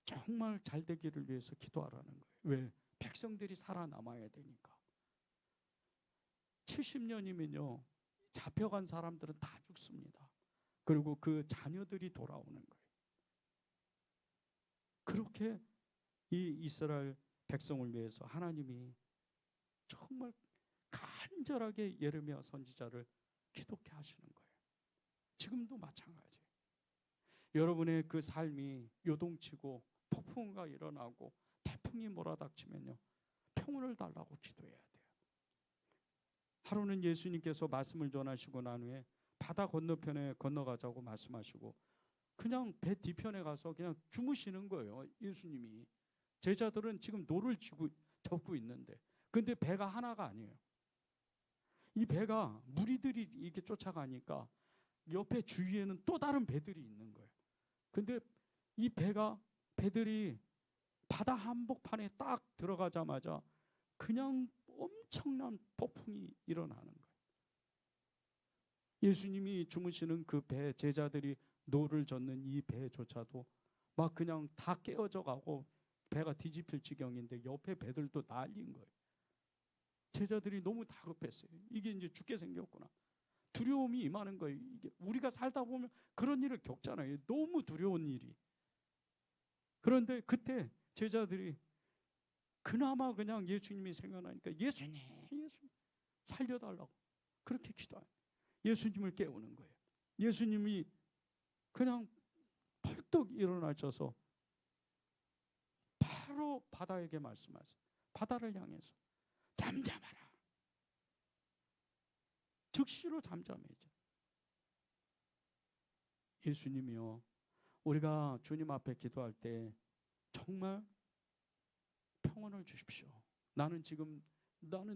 [SPEAKER 1] 정말 잘 되기를 위해서 기도하라는 거예요. 왜? 백성들이 살아남아야 되니까. 70년이면요 잡혀간 사람들은 다 죽습니다. 그리고 그 자녀들이 돌아오는 거예요. 그렇게 이 이스라엘 백성을 위해서 하나님이 정말 간절하게 예레미야 선지자를 기도케 하시는 거예요. 지금도 마찬가지예요. 여러분의 그 삶이 요동치고 폭풍우가 일어나고 태풍이 몰아닥치면요 평온을 달라고 기도해야 돼요. 하루는 예수님께서 말씀을 전하시고 난 후에 바다 건너편에 건너가자고 말씀하시고 그냥 배 뒤편에 가서 그냥 주무시는 거예요. 예수님이. 제자들은 지금 노를 젓고 있는데, 근데 배가 하나가 아니에요. 이 배가 무리들이 이렇게 쫓아가니까 옆에 주위에는 또 다른 배들이 있는 거예요. 근데 이 배들이 바다 한복판에 딱 들어가자마자 그냥 엄청난 폭풍이 일어나는 거예요. 예수님이 주무시는 그 배, 제자들이 노를 젓는 이 배조차도 막 그냥 다 깨어져 가고 배가 뒤집힐 지경인데 옆에 배들도 난리인 거예요. 제자들이 너무 다급했어요. 이게 이제 죽게 생겼구나. 두려움이 임하는 거예요. 이게 우리가 살다 보면 그런 일을 겪잖아요. 너무 두려운 일이. 그런데 그때 제자들이 그나마 그냥 예수님이 생각나니까 예수님 살려달라고 그렇게 기도해요. 예수님을 깨우는 거예요. 예수님이 그냥 벌떡 일어나셔서 바로 바다에게 말씀하세요. 바다를 향해서 잠잠하라. 즉시로 잠잠해져. 예수님이요, 우리가 주님 앞에 기도할 때 정말 평안을 주십시오. 나는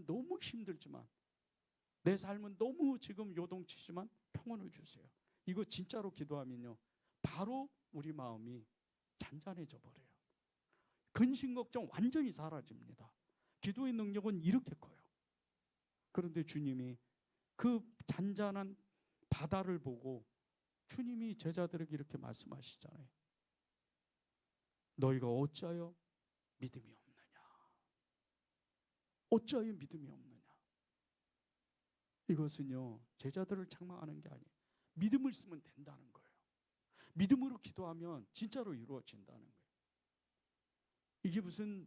[SPEAKER 1] 너무 힘들지만, 내 삶은 너무 지금 요동치지만 평안을 주세요. 이거 진짜로 기도하면요, 바로 우리 마음이 잔잔해져 버려요. 근심 걱정 완전히 사라집니다. 기도의 능력은 이렇게 커요. 그런데 주님이 그 잔잔한 바다를 보고 주님이 제자들에게 이렇게 말씀하시잖아요. 너희가 어찌하여 믿음이 없느냐? 어찌하여 믿음이 없느냐? 이것은요, 제자들을 책망하는 게 아니에요. 믿음을 쓰면 된다는 거예요. 믿음으로 기도하면 진짜로 이루어진다는 거예요. 이게 무슨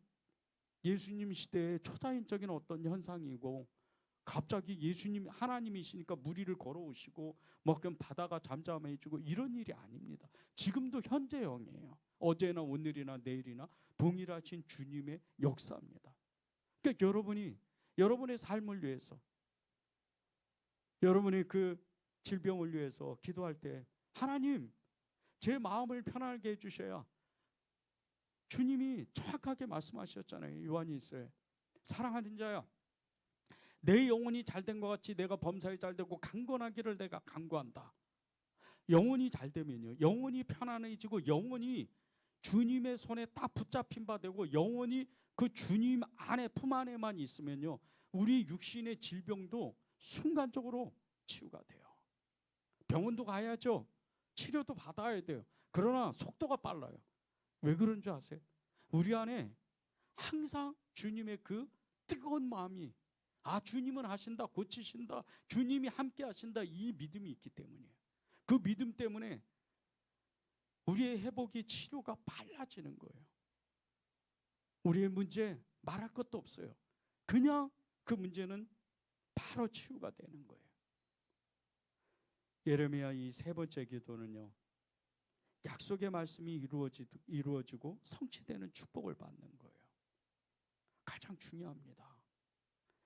[SPEAKER 1] 예수님 시대의 초자연적인 어떤 현상이고, 갑자기 예수님 하나님이시니까 무리를 걸어오시고 뭐 그럼 바다가 잠잠해지고 이런 일이 아닙니다. 지금도 현재형이에요. 어제나 오늘이나 내일이나 동일하신 주님의 역사입니다. 그러니까 여러분이 여러분의 삶을 위해서, 여러분의 그 질병을 위해서 기도할 때 하나님, 제 마음을 편하게 해주셔야, 주님이 정확하게 말씀하셨잖아요. 요한일서에 사랑하는 자야, 내 영혼이 잘된 것 같이 내가 범사에 잘되고 강건하기를 내가 간구한다. 영혼이 잘되면요, 영혼이 편안해지고 영혼이 주님의 손에 딱 붙잡힌 바 되고 영혼이 그 주님 안에 품 안에만 있으면요, 우리 육신의 질병도 순간적으로 치유가 돼요. 병원도 가야죠. 치료도 받아야 돼요. 그러나 속도가 빨라요. 왜 그런 줄 아세요? 우리 안에 항상 주님의 그 뜨거운 마음이, 주님은 하신다, 고치신다, 주님이 함께 하신다, 이 믿음이 있기 때문이에요. 그 믿음 때문에 우리의 회복이, 치료가 빨라지는 거예요. 우리의 문제 말할 것도 없어요. 그냥 그 문제는 바로 치유가 되는 거예요. 예레미야 이 세 번째 기도는요, 약속의 말씀이 이루어지고 성취되는 축복을 받는 거예요. 가장 중요합니다.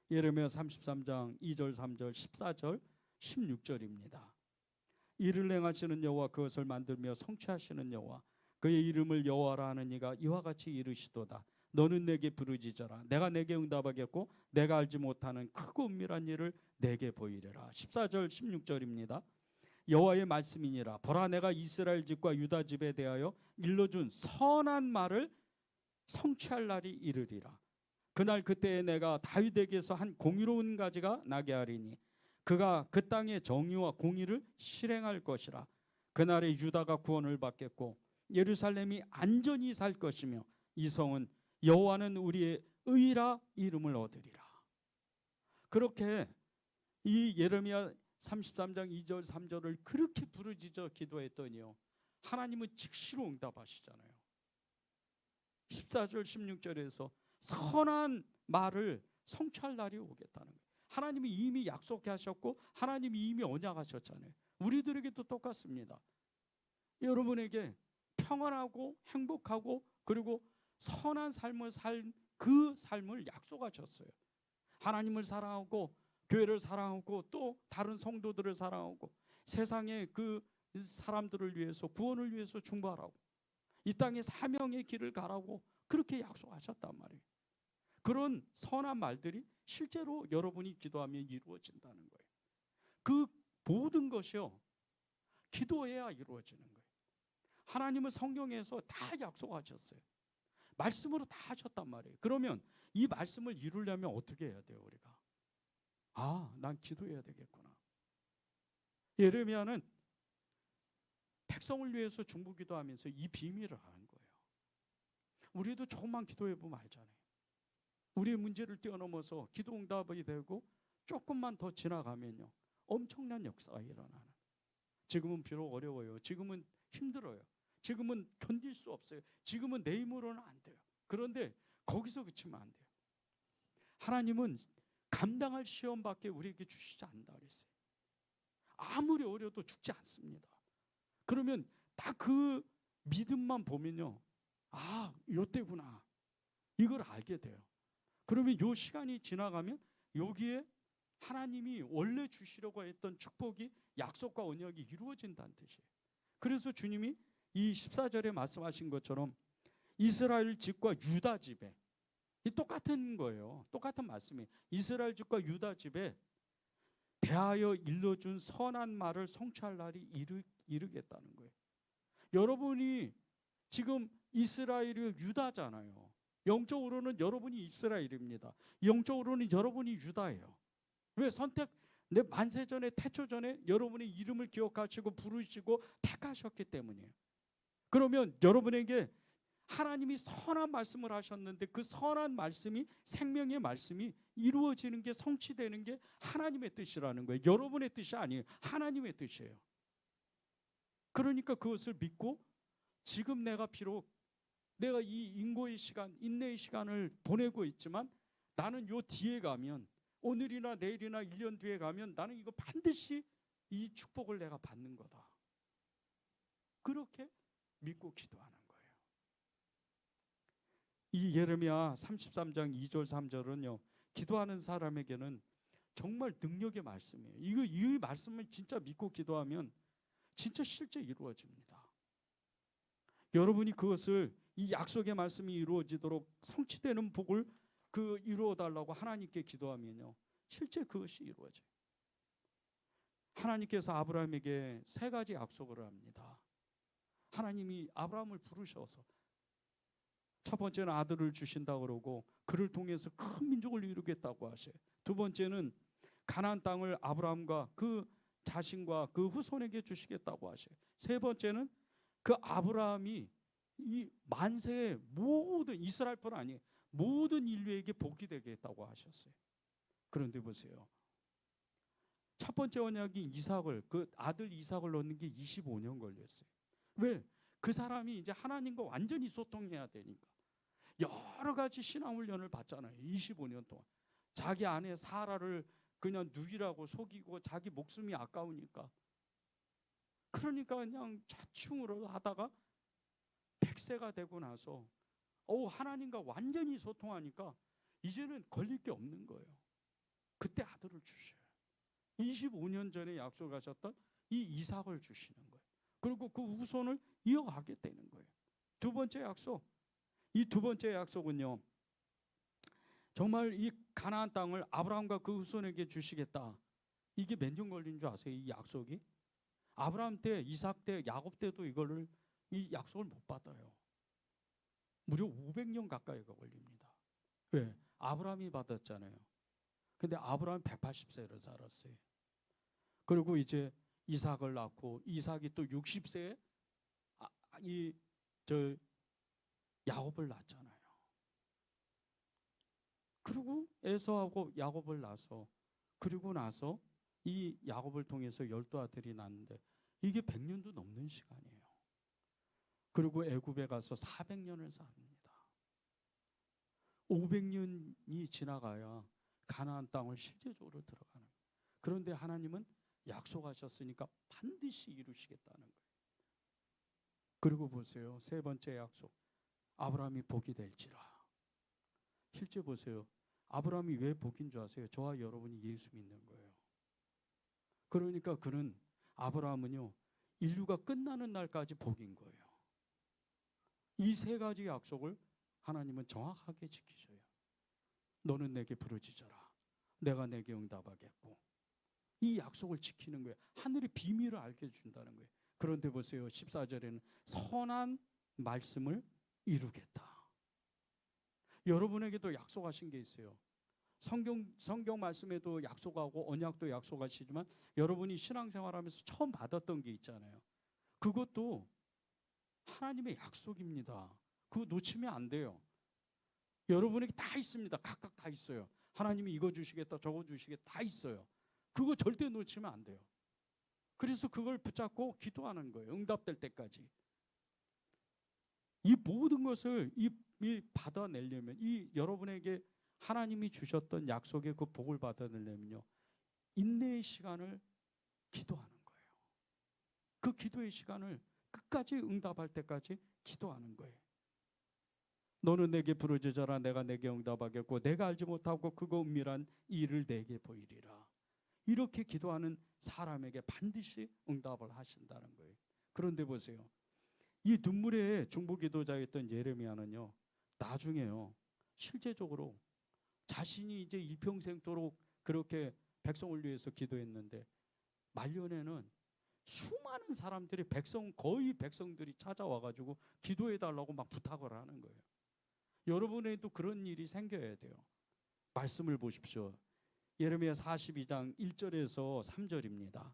[SPEAKER 1] 예레미야 33장 2절, 3절, 14절, 16절입니다. 이를 행하시는 여호와, 그것을 만들며 성취하시는 여호와, 그의 이름을 여호와라 하는 이가 이와 같이 이르시도다. 너는 내게 부르짖어라. 내가 내게 응답하겠고 내가 알지 못하는 크고 은밀한 일을 내게 보이리라. 14절 16절입니다. 여호와의 말씀이니라. 보라, 내가 이스라엘 집과 유다 집에 대하여 일러준 선한 말을 성취할 날이 이르리라. 그날 그때에 내가 다윗에게서 한 공의로운 가지가 나게 하리니 그가 그 땅의 정의와 공의를 실행할 것이라. 그날에 유다가 구원을 받겠고 예루살렘이 안전히 살 것이며 이 성은 여호와는 우리의 의라 이름을 얻으리라. 그렇게 이 예레미야 33장 2절 3절을 그렇게 부르짖어 기도했더니요, 하나님은 즉시로 응답하시잖아요. 14절 16절에서 선한 말을 성취할 날이 오겠다는 거예요. 하나님이 이미 약속하셨고 하나님이 이미 언약하셨잖아요. 우리들에게도 똑같습니다. 여러분에게 평안하고 행복하고 그리고 선한 삶을 살 그 삶을 약속하셨어요. 하나님을 사랑하고 교회를 사랑하고 또 다른 성도들을 사랑하고 세상의 그 사람들을 위해서, 구원을 위해서 중보하라고, 이 땅의 사명의 길을 가라고 그렇게 약속하셨단 말이에요. 그런 선한 말들이 실제로 여러분이 기도하면 이루어진다는 거예요. 그 모든 것이요, 기도해야 이루어지는 거예요. 하나님은 성경에서 다 약속하셨어요. 말씀으로 다 하셨단 말이에요. 그러면 이 말씀을 이루려면 어떻게 해야 돼요? 우리가 난 기도해야 되겠구나. 예레미야는 백성을 위해서 중보기도하면서 이 비밀을 아는 거예요. 우리도 조금만 기도해 보면 알잖아요. 우리의 문제를 뛰어넘어서 기도 응답이 되고 조금만 더 지나가면요, 엄청난 역사가 일어나는. 지금은 비록 어려워요. 지금은 힘들어요. 지금은 견딜 수 없어요. 지금은 내 힘으로는 안 돼요. 그런데 거기서 그치면 안 돼요. 하나님은 감당할 시험밖에 우리에게 주시지 않는다 그랬어요. 아무리 어려도 죽지 않습니다. 그러면 딱 그 믿음만 보면요, 아, 요때구나, 이걸 알게 돼요. 그러면 요 시간이 지나가면 여기에 하나님이 원래 주시려고 했던 축복이, 약속과 언약이 이루어진다는 뜻이에요. 그래서 주님이 이 14절에 말씀하신 것처럼 이스라엘 집과 유다 집에, 이 똑같은 거예요. 똑같은 말씀이에요. 이스라엘 집과 유다 집에 대하여 일러준 선한 말을 성취할 날이 이르겠다는 거예요. 여러분이 지금 이스라엘이 유다잖아요. 영적으로는 여러분이 이스라엘입니다. 영적으로는 여러분이 유다예요. 왜? 내 만세전에, 태초전에 여러분의 이름을 기억하시고 부르시고 택하셨기 때문이에요. 그러면 여러분에게 하나님이 선한 말씀을 하셨는데 그 선한 말씀이, 생명의 말씀이 이루어지는 게, 성취되는 게 하나님의 뜻이라는 거예요. 여러분의 뜻이 아니에요. 하나님의 뜻이에요. 그러니까 그것을 믿고, 지금 내가 비록 내가 이 인고의 시간, 인내의 시간을 보내고 있지만 나는 요 뒤에 가면, 오늘이나 내일이나 1년 뒤에 가면 나는 이거 반드시 이 축복을 내가 받는 거다. 그렇게 믿고 기도하는 거예요. 이 예레미야 33장 2절 3절은요, 기도하는 사람에게는 정말 능력의 말씀이에요. 이 말씀을 진짜 믿고 기도하면 진짜 실제 이루어집니다. 여러분이 그것을, 이 약속의 말씀이 이루어지도록 성취되는 복을 이루어 달라고 하나님께 기도하면요, 실제 그것이 이루어져요. 하나님께서 아브라함에게 3가지 약속을 합니다. 하나님이 아브라함을 부르셔서 첫 번째는 아들을 주신다고 그러고 그를 통해서 큰 민족을 이루겠다고 하셔요. 두 번째는 가나안 땅을 아브라함과 그 자신과 그 후손에게 주시겠다고 하셔요. 세 번째는 그 아브라함이 이 만세의 모든, 이스라엘뿐 아니에요, 모든 인류에게 복이 되겠다고 하셨어요. 그런데 보세요. 첫 번째 언약이 이삭을, 그 아들 이삭을 얻는 게 25년 걸렸어요. 왜? 그 사람이 이제 하나님과 완전히 소통해야 되니까. 여러 가지 신앙 훈련을 받잖아요. 25년 동안. 자기 아내 사라를 그냥 누이라고 속이고 자기 목숨이 아까우니까. 그러니까 그냥 자충으로 하다가 100세가 되고 나서 하나님과 완전히 소통하니까 이제는 걸릴 게 없는 거예요. 그때 아들을 주셔요. 25년 전에 약속하셨던 이 이삭을 주시는 거예요. 그리고 그 후손을 이어가게 되는 거예요. 두 번째 약속. 이 두 번째 약속은요, 정말 이 가나안 땅을 아브라함과 그 후손에게 주시겠다. 이게 몇 년 걸린 줄 아세요? 이 약속이? 아브라함 때, 이삭 때, 야곱 때도 이 약속을 못 받아요. 무려 500년 가까이가 걸립니다. 왜? 아브라함이 받았잖아요. 근데 아브라함이 180세를 살았어요. 그리고 이제 이삭을 낳고 이삭이 또 60세에 야곱을 낳잖아요. 그리고 에서하고 야곱을 낳아서, 그리고 나서 이 야곱을 통해서 12아들이 낳는데 이게 100년도 넘는 시간이에요. 그리고 애굽에 가서 400년을 삽니다. 500년이 지나가야 가나안 땅을 실제적으로 들어가는 거예요. 그런데 하나님은 약속하셨으니까 반드시 이루시겠다는 거예요. 그리고 보세요. 세 번째 약속. 아브라함이 복이 될지라. 실제 보세요. 아브라함이 왜 복인 줄 아세요? 저와 여러분이 예수 믿는 거예요. 그러니까 아브라함은요, 인류가 끝나는 날까지 복인 거예요. 이 3가지 약속을 하나님은 정확하게 지키셔요. 너는 내게 부르짖어라. 내가 내게 응답하겠고. 이 약속을 지키는 거예요. 하늘의 비밀을 알게 해준다는 거예요. 그런데 보세요. 14절에는 선한 말씀을 이루겠다. 여러분에게도 약속하신 게 있어요. 성경 말씀에도 약속하고 언약도 약속하시지만 여러분이 신앙생활하면서 처음 받았던 게 있잖아요. 그것도 하나님의 약속입니다. 그거 놓치면 안 돼요. 여러분에게 다 있습니다. 각각 다 있어요. 하나님이 이거 주시겠다, 저거 주시겠다, 다 있어요. 그거 절대 놓치면 안 돼요. 그래서 그걸 붙잡고 기도하는 거예요. 응답될 때까지. 이 모든 것을 이 받아내려면, 이 여러분에게 하나님이 주셨던 약속의 그 복을 받아내려면요, 인내의 시간을 기도하는 거예요. 그 기도의 시간을 끝까지 응답할 때까지 기도하는 거예요. 너는 내게 부르짖어라, 내가 내게 응답하겠고 내가 알지 못하고 그거 은밀한 일을 내게 보이리라. 이렇게 기도하는 사람에게 반드시 응답을 하신다는 거예요. 그런데 보세요, 이 눈물의 중보기도자였던 예레미야는요, 나중에요, 실제적으로 자신이 이제 일평생도록 그렇게 백성을 위해서 기도했는데 말년에는 수많은 사람들이 거의 백성들이 찾아와가지고 기도해달라고 막 부탁을 하는 거예요. 여러분에도 그런 일이 생겨야 돼요. 말씀을 보십시오. 예레미야 42장 1절에서 3절입니다.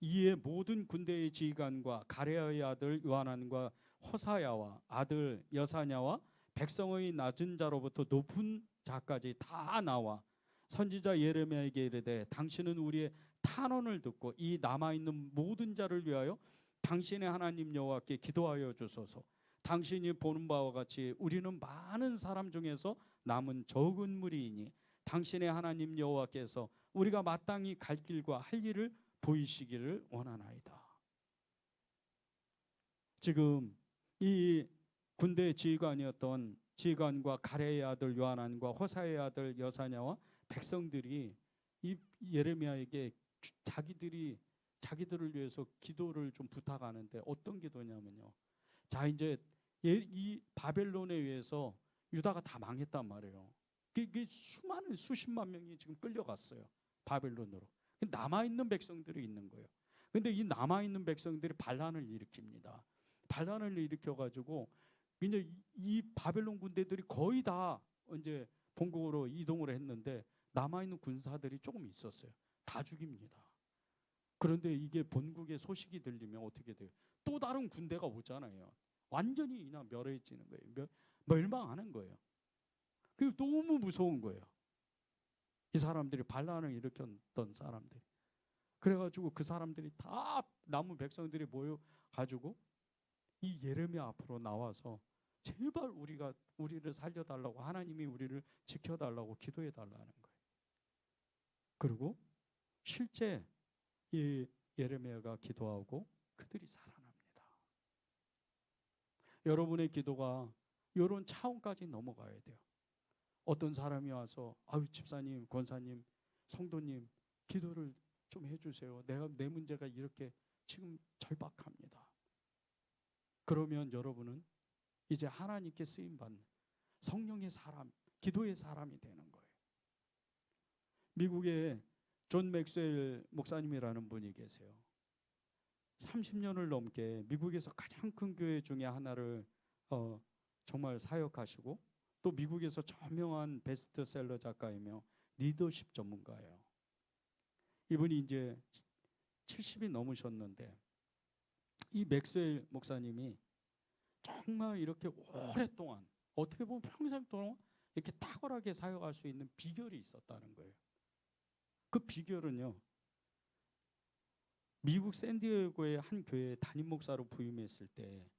[SPEAKER 1] 이에 모든 군대의 지휘관과 가레아의 아들 요하난과 호사야와 아들 여사냐와 백성의 낮은 자로부터 높은 자까지 다 나와 선지자 예레미야에게 이르되 당신은 우리의 탄원을 듣고 이 남아있는 모든 자를 위하여 당신의 하나님 여호와께 기도하여 주소서. 당신이 보는 바와 같이 우리는 많은 사람 중에서 남은 적은 무리이니 당신의 하나님 여호와께서 우리가 마땅히 갈 길과 할 일을 보이시기를 원하나이다. 지금 이 군대 지휘관이었던 지휘관과 가레의 아들 요하난과 호사의 아들 여사냐와 백성들이 이 예레미야에게 자기들을 위해서 기도를 좀 부탁하는데, 어떤 기도냐면요, 자 이제 이 바벨론에 의해서 유다가 다 망했단 말이에요. 이게 수많은 수십만 명이 지금 끌려갔어요, 바벨론으로. 남아있는 백성들이 있는 거예요. 근데 이 남아있는 백성들이 반란을 일으킵니다. 반란을 일으켜가지고 이제 이 바벨론 군대들이 거의 다 이제 본국으로 이동을 했는데 남아있는 군사들이 조금 있었어요. 다 죽입니다. 그런데 이게 본국의 소식이 들리면 어떻게 돼요? 또 다른 군대가 오잖아요. 완전히 그냥 멸해지는 거예요. 멸망하는 거예요. 그게 너무 무서운 거예요. 이 사람들이 반란을 일으켰던 사람들. 그래가지고 그 사람들이 다 남은 백성들이 모여가지고 이 예레미야 앞으로 나와서 제발 우리를 살려달라고, 하나님이 우리를 지켜달라고 기도해달라는 거예요. 그리고 실제 이 예레미야가 기도하고 그들이 살아납니다. 여러분의 기도가 이런 차원까지 넘어가야 돼요. 어떤 사람이 와서 아유 집사님, 권사님, 성도님 기도를 좀 해주세요. 내 문제가 이렇게 지금 절박합니다. 그러면 여러분은 이제 하나님께 쓰임받는 성령의 사람, 기도의 사람이 되는 거예요. 미국에 존 맥스웰 목사님이라는 분이 계세요. 30년을 넘게 미국에서 가장 큰 교회 중에 하나를 정말 사역하시고, 또 미국에서 저명한 베스트셀러 작가이며 리더십 전문가예요. 이분이 이제 70이 넘으셨는데 이 맥스웰 목사님이 정말 이렇게 오랫동안, 어떻게 보면 평생 동안 이렇게 탁월하게 사역할 수 있는 비결이 있었다는 거예요. 그 비결은요, 미국 샌디에고의 한 교회에 담임 목사로 부임했을 때,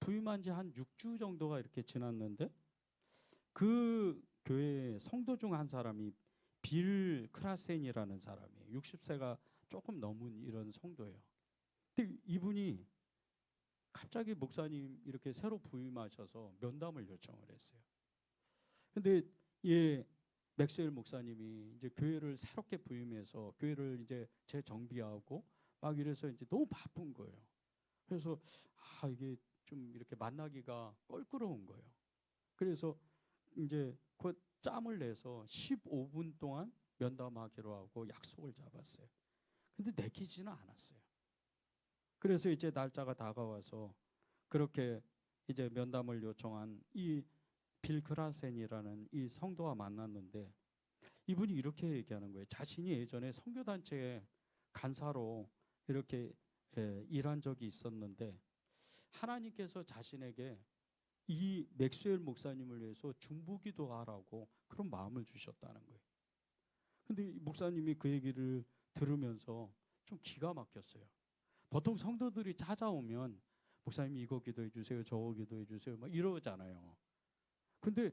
[SPEAKER 1] 부임한 지 한 6주 정도가 이렇게 지났는데 그 교회 성도 중 한 사람이 빌 크라센이라는 사람이에요. 60세가 조금 넘은 이런 성도예요. 근데 이분이 갑자기 목사님 이렇게 새로 부임하셔서 면담을 요청을 했어요. 근데 맥스웰 목사님이 이제 교회를 새롭게 부임해서 교회를 이제 재정비하고 막 이래서 이제 너무 바쁜 거예요. 그래서 이게 좀 이렇게 만나기가 껄끄러운 거예요. 그래서 이제 그 짬을 내서 15분 동안 면담하기로 하고 약속을 잡았어요. 근데 내키지는 않았어요. 그래서 이제 날짜가 다가와서 그렇게 이제 면담을 요청한 이 빌 크라센이라는 이 성도와 만났는데, 이분이 이렇게 얘기하는 거예요. 자신이 예전에 선교단체의 간사로 이렇게 일한 적이 있었는데 하나님께서 자신에게 이 맥스웰 목사님을 위해서 중보기도하라고 그런 마음을 주셨다는 거예요. 근데 목사님이 그 얘기를 들으면서 좀 기가 막혔어요. 보통 성도들이 찾아오면 목사님 이거 기도해 주세요, 저거 기도해 주세요, 막 이러잖아요. 근데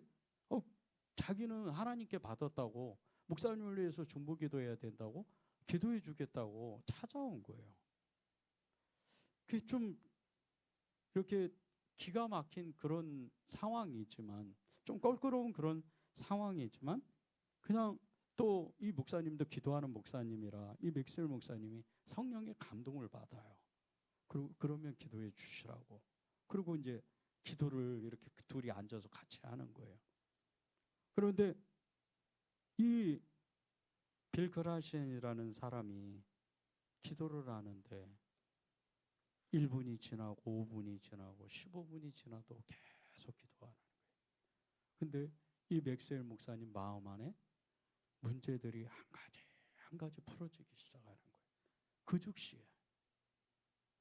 [SPEAKER 1] 자기는 하나님께 받았다고 목사님을 위해서 중보기도해야 된다고 기도해 주겠다고 찾아온 거예요. 그게 좀 이렇게 기가 막힌 그런 상황이지만, 좀 껄끄러운 그런 상황이지만, 그냥 또 이 목사님도 기도하는 목사님이라 이 맥스웰 목사님이 성령의 감동을 받아요. 그리고 그러면 기도해 주시라고. 그리고 이제 기도를 이렇게 둘이 앉아서 같이 하는 거예요. 그런데 이 빌 그라시엔이라는 사람이 기도를 하는데 1분이 지나고 5분이 지나고 15분이 지나도 계속 기도하는 거예요. 근데 이 맥스웰 목사님 마음 안에 문제들이 한 가지 풀어지기 시작하는 거예요. 그 즉시에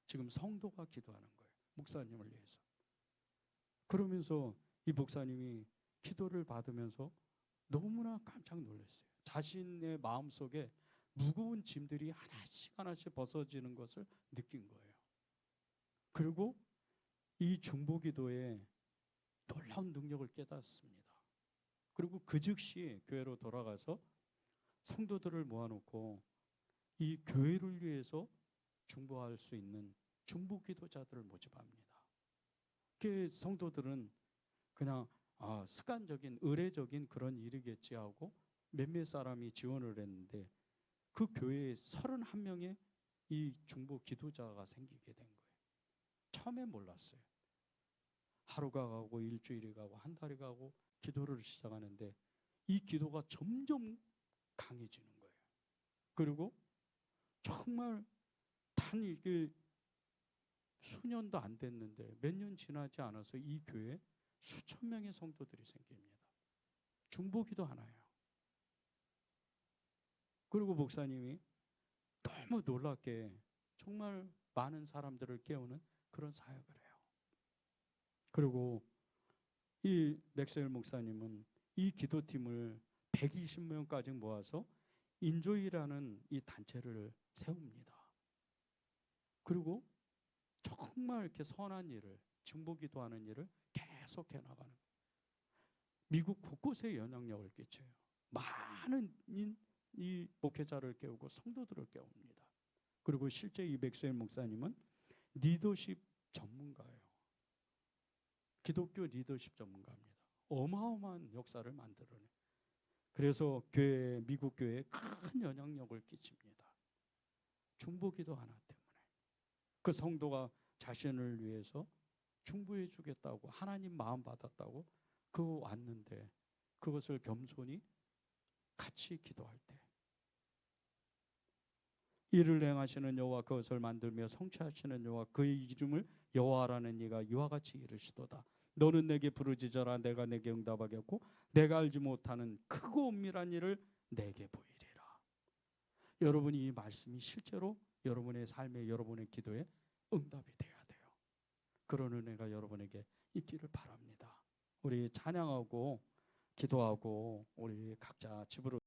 [SPEAKER 1] 지금 성도가 기도하는 거예요. 목사님을 위해서. 그러면서 이 목사님이 기도를 받으면서 너무나 깜짝 놀랐어요. 자신의 마음속에 무거운 짐들이 하나씩 하나씩 벗어지는 것을 느낀 거예요. 그리고 이 중보기도에 놀라운 능력을 깨닫습니다. 그리고 그 즉시 교회로 돌아가서 성도들을 모아놓고 이 교회를 위해서 중보할 수 있는 중보기도자들을 모집합니다. 그 성도들은 그냥 습관적인 의례적인 그런 일이겠지 하고 몇몇 사람이 지원을 했는데 그 교회에 31명의 이 중보기도자가 생기게 된 거예요. 처음에 몰랐어요. 하루가 가고 일주일이 가고 한 달이 가고 기도를 시작하는데 이 기도가 점점 강해지는 거예요. 그리고 정말 단 이게 수년도 안 됐는데 몇 년 지나지 않아서 이 교회에 수천 명의 성도들이 생깁니다. 중보기도 하나요. 그리고 목사님이 너무 놀랍게 정말 많은 사람들을 깨우는 그런 사역을 해요. 그리고 이 맥스웰 목사님은 이 기도팀을 120명까지 모아서 인조이라는 이 단체를 세웁니다. 그리고 정말 이렇게 선한 일을, 중보기도하는 일을 계속해 나가는 거예요. 미국 곳곳에 영향력을 끼쳐요. 많은 이 목회자를 깨우고 성도들을 깨웁니다. 그리고 실제 이 맥스웰 목사님은 리더십 전문가예요. 기독교 리더십 전문가입니다. 어마어마한 역사를 만들어내. 그래서 미국 교회에 큰 영향력을 끼칩니다. 중보기도 하나 때문에. 그 성도가 자신을 위해서 중보해 주겠다고 하나님 마음 받았다고 그거 왔는데 그것을 겸손히 같이 기도할 때 이를 행하시는 여호와 그것을 만들며 성취하시는 여호와 그의 이름을 여호와라는 이가 이와 같이 이르시도다. 너는 내게 부르짖어라 내가 내게 응답하겠고 내가 알지 못하는 크고 은밀한 일을 내게 보이리라. 여러분이 이 말씀이 실제로 여러분의 삶에 여러분의 기도에 응답이 돼야 돼요. 그런 은혜가 여러분에게 있기를 바랍니다. 우리 찬양하고 기도하고 우리 각자 집으로